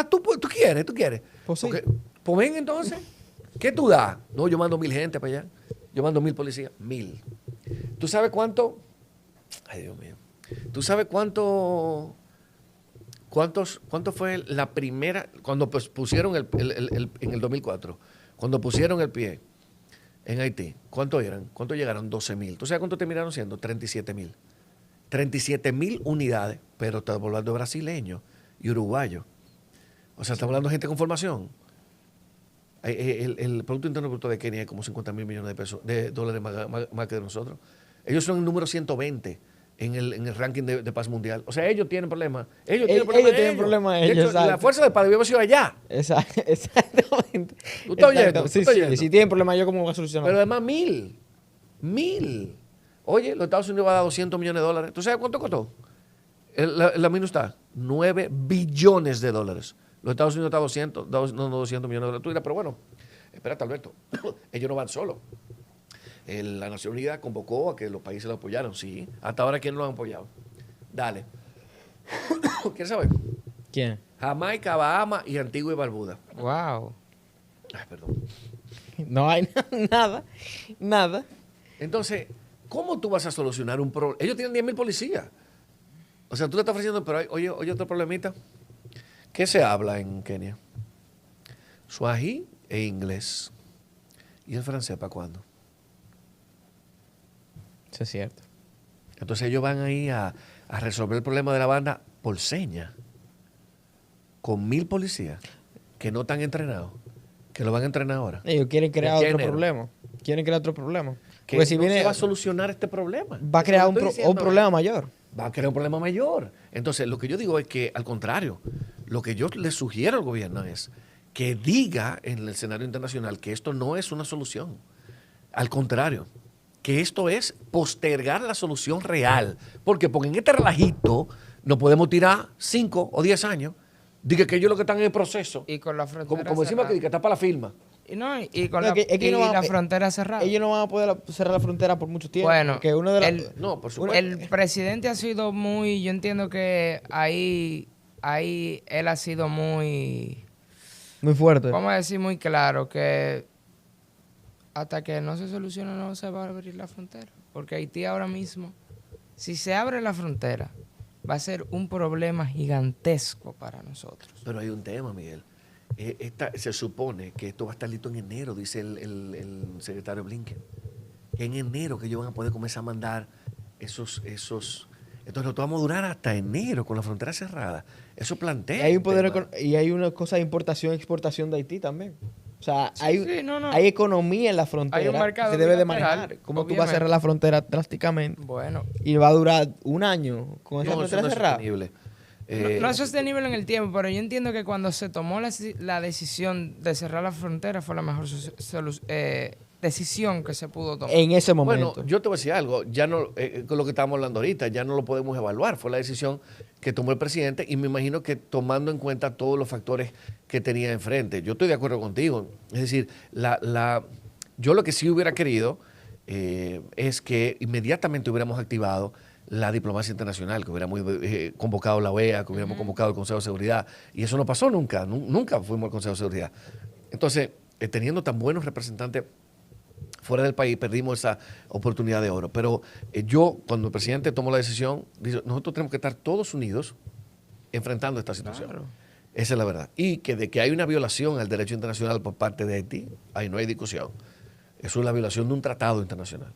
tú quieres. Pues sí. Okay, pues ven entonces, ¿qué tú das? No, yo mando 1000 gente para allá. Yo mando 1000 policías. 1000. ¿Tú sabes cuánto? Ay, Dios mío. ¿Tú sabes cuánto fue la primera, cuando pusieron en el 2004, cuando pusieron el pie en Haití? ¿Cuántos eran? ¿Cuántos llegaron? 12,000. ¿Tú sabes cuánto terminaron siendo? 37,000. 37,000 unidades, pero estamos hablando de brasileños y uruguayos. O sea, estamos hablando de gente con formación. El Producto Interno Bruto de Kenia es como 50,000 millones de dólares más que de nosotros. Ellos son el número 120 en el ranking de paz mundial. O sea, ellos tienen problemas. Ellos tienen problemas. De hecho, la fuerza de paz debió haber sido allá. Exactamente. ¿Tú estás oyendo? Sí, si tienen problemas, ¿yo cómo voy a solucionar? Pero además 1,000. Oye, los Estados Unidos va a dar 200 millones de dólares. ¿Tú sabes cuánto costó? La MINUSTA, 9 billones de dólares. Los Estados Unidos está 200 millones de dólares. Tú dirás, pero bueno, espérate, Alberto, ellos no van solos. La Nación Unida convocó a que los países lo apoyaran, sí. Hasta ahora, ¿quién lo han apoyado? Dale. ¿Quieres saber? ¿Quién? Jamaica, Bahamas y Antigua y Barbuda. Wow. Ay, perdón. No hay nada. Entonces, ¿cómo tú vas a solucionar un problema? Ellos tienen 10,000 policías. O sea, tú le estás ofreciendo, pero oye otro problemita. ¿Qué se habla en Kenia? Swahili e inglés. ¿Y el francés para cuándo? Eso es cierto. Entonces ellos van ahí a resolver el problema de la banda por señas. Con 1,000 policías que no están entrenados, que lo van a entrenar ahora. Ellos quieren crear otro problema. Que si viene, se va a solucionar este problema. Va a crear un problema mayor. Va a crear un problema mayor. Entonces, lo que yo digo es que, al contrario, lo que yo le sugiero al gobierno es que diga en el escenario internacional que esto no es una solución. Al contrario, que esto es postergar la solución real. Porque en este relajito no podemos tirar 5 o 10 años. Diga que ellos lo que están en el proceso. Y con la frontera como decimos que está para la firma. Y con la frontera cerrada. Ellos no van a poder cerrar la frontera por mucho tiempo. Bueno, por supuesto. El presidente ha sido muy, yo entiendo que ahí él ha sido muy fuerte. Vamos a decir muy claro que hasta que no se solucione no se va a abrir la frontera. Porque Haití ahora mismo, si se abre la frontera, va a ser un problema gigantesco para nosotros. Pero hay un tema, Miguel. Se supone que esto va a estar listo en enero, dice el secretario Blinken. En enero que ellos van a poder comenzar a mandar esos. Entonces nosotros vamos a durar hasta enero con la frontera cerrada. Eso plantea. Y hay una cosa de importación y exportación de Haití también. O sea, hay economía en la frontera. Hay un mercado que se debe de manejar. ¿Cómo tú vas a cerrar la frontera drásticamente? Bueno. Y va a durar un año con esa frontera cerrada. No es sostenible en el tiempo, pero yo entiendo que cuando se tomó la decisión de cerrar la frontera fue la mejor decisión que se pudo tomar. En ese momento. Bueno, yo te voy a decir algo, ya no, con lo que estábamos hablando ahorita, ya no lo podemos evaluar. Fue la decisión que tomó el presidente y me imagino que tomando en cuenta todos los factores que tenía enfrente. Yo estoy de acuerdo contigo. Es decir, yo lo que sí hubiera querido es que inmediatamente hubiéramos activado la diplomacia internacional, que hubiéramos convocado la OEA, que hubiéramos convocado el Consejo de Seguridad. Y eso no pasó nunca, nunca fuimos al Consejo de Seguridad. Entonces, teniendo tan buenos representantes fuera del país, perdimos esa oportunidad de oro. Pero yo, cuando el presidente tomó la decisión, dijo, nosotros tenemos que estar todos unidos enfrentando esta situación. Claro. Esa es la verdad. Y que de que hay una violación al derecho internacional por parte de Haití, ahí no hay discusión. Eso es la violación de un tratado internacional.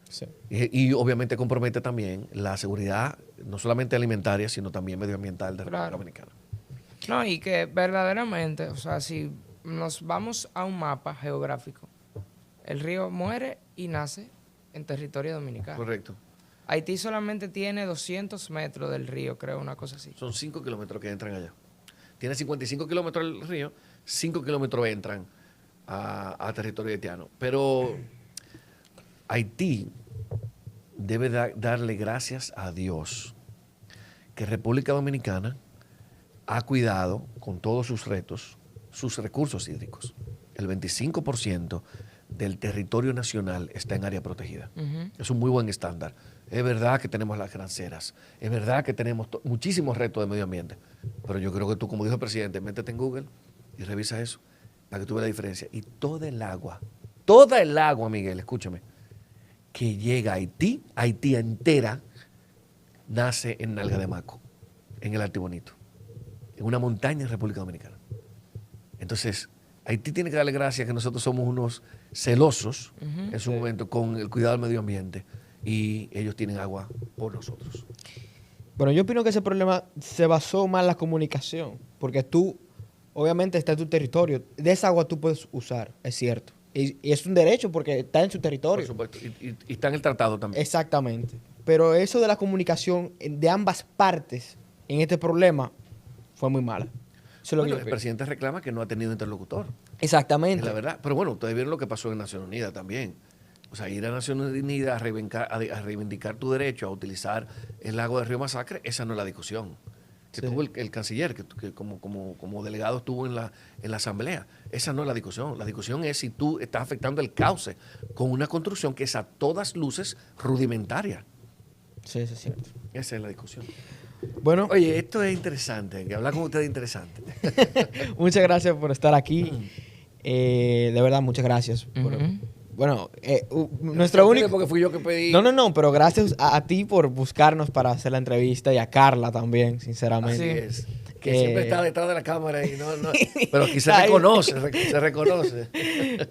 Sí. Y obviamente compromete también la seguridad, no solamente alimentaria, sino también medioambiental de la República Dominicana. No, y que verdaderamente, o sea, si nos vamos a un mapa geográfico, el río muere y nace en territorio dominicano. Correcto. Haití solamente tiene 200 metros del río, creo, una cosa así. Son 5 kilómetros que entran allá. Tiene 55 kilómetros el río, 5 kilómetros entran a territorio haitiano. Pero Haití debe darle gracias a Dios que República Dominicana ha cuidado con todos sus retos sus recursos hídricos. El 25% del territorio nacional está en área protegida. Es un muy buen estándar. Es verdad que tenemos las granceras, es verdad que tenemos muchísimos retos de medio ambiente, pero yo creo que tú, como dijo el presidente, métete en Google y revisa eso para que tú veas la diferencia. Y toda el agua, Miguel, escúchame, que llega a Haití, Haití entera, nace en Nalga de Maco, en el Artibonito, en una montaña en República Dominicana. Entonces, Haití tiene que darle gracias que nosotros somos unos celosos en su momento con el cuidado del medio ambiente y ellos tienen agua por nosotros. Bueno, yo opino que ese problema se basó más en la comunicación, porque tú, obviamente, está en tu territorio. De esa agua tú puedes usar, es cierto. Y es un derecho porque está en su territorio. Por supuesto. Y está en el tratado también. Exactamente. Pero eso de la comunicación de ambas partes en este problema fue muy mala. Eso es lo que yo El opino. presidente reclama que no ha tenido interlocutor. Exactamente. Es la verdad. Pero bueno, ustedes vieron lo que pasó en Naciones Unidas también. O sea, ir a Naciones Unidas a reivindicar tu derecho a utilizar el lago de Río Masacre, esa no es la discusión. Que Sí. tuvo el canciller, que como delegado estuvo en la asamblea. Esa no es la discusión. La discusión es si tú estás afectando el cauce con una construcción que es a todas luces rudimentaria. Sí, eso es cierto. Esa es la discusión. Bueno, Oye, esto es interesante, que hablar con ustedes es interesante. muchas gracias por estar aquí. De verdad, muchas gracias. Bueno, nuestro único... Porque fui yo que pedí. No, pero gracias a ti por buscarnos para hacer la entrevista y a Carla también, sinceramente. Así es. Que siempre está detrás de la cámara y no. Pero aquí se Ahí. reconoce, se reconoce.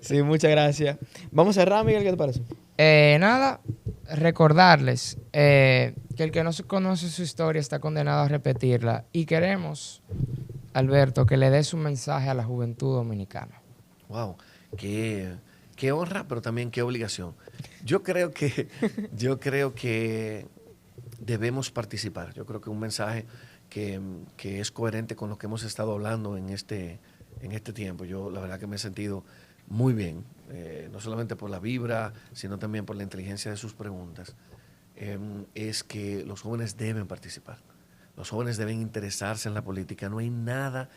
Sí, muchas gracias. Vamos a cerrar, Miguel, ¿qué te parece? Nada, recordarles que el que no conoce su historia está condenado a repetirla. Y queremos, Alberto, que le des un mensaje a la juventud dominicana. Wow, qué honra, pero también qué obligación. Yo creo que debemos participar. Yo creo que un mensaje que es coherente con lo que hemos estado hablando en este tiempo. Yo la verdad que me he sentido muy bien, no solamente por la vibra, sino también por la inteligencia de sus preguntas. Es que los jóvenes deben participar. Los jóvenes deben interesarse en la política. No hay nada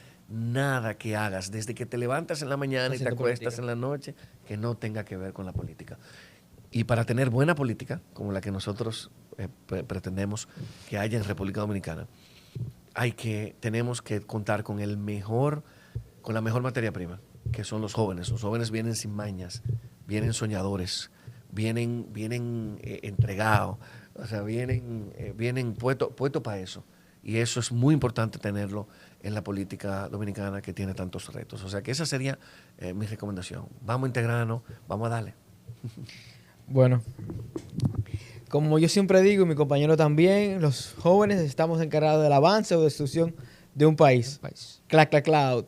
que hagas desde que te levantas en la mañana y te acuestas en la noche que no tenga que ver con la política. Y para tener buena política, como la que nosotros pretendemos que haya en República Dominicana, tenemos que contar con la mejor materia prima, que son los jóvenes. Los jóvenes vienen sin mañas, vienen soñadores, vienen entregados, o sea, vienen puestos para eso. Y eso es muy importante tenerlo en la política dominicana que tiene tantos retos. O sea que esa sería mi recomendación. Vamos a integrarnos, vamos a darle. Bueno, como yo siempre digo, y mi compañero también, los jóvenes estamos encargados del avance o destrucción de un país. Clac, clac, clac.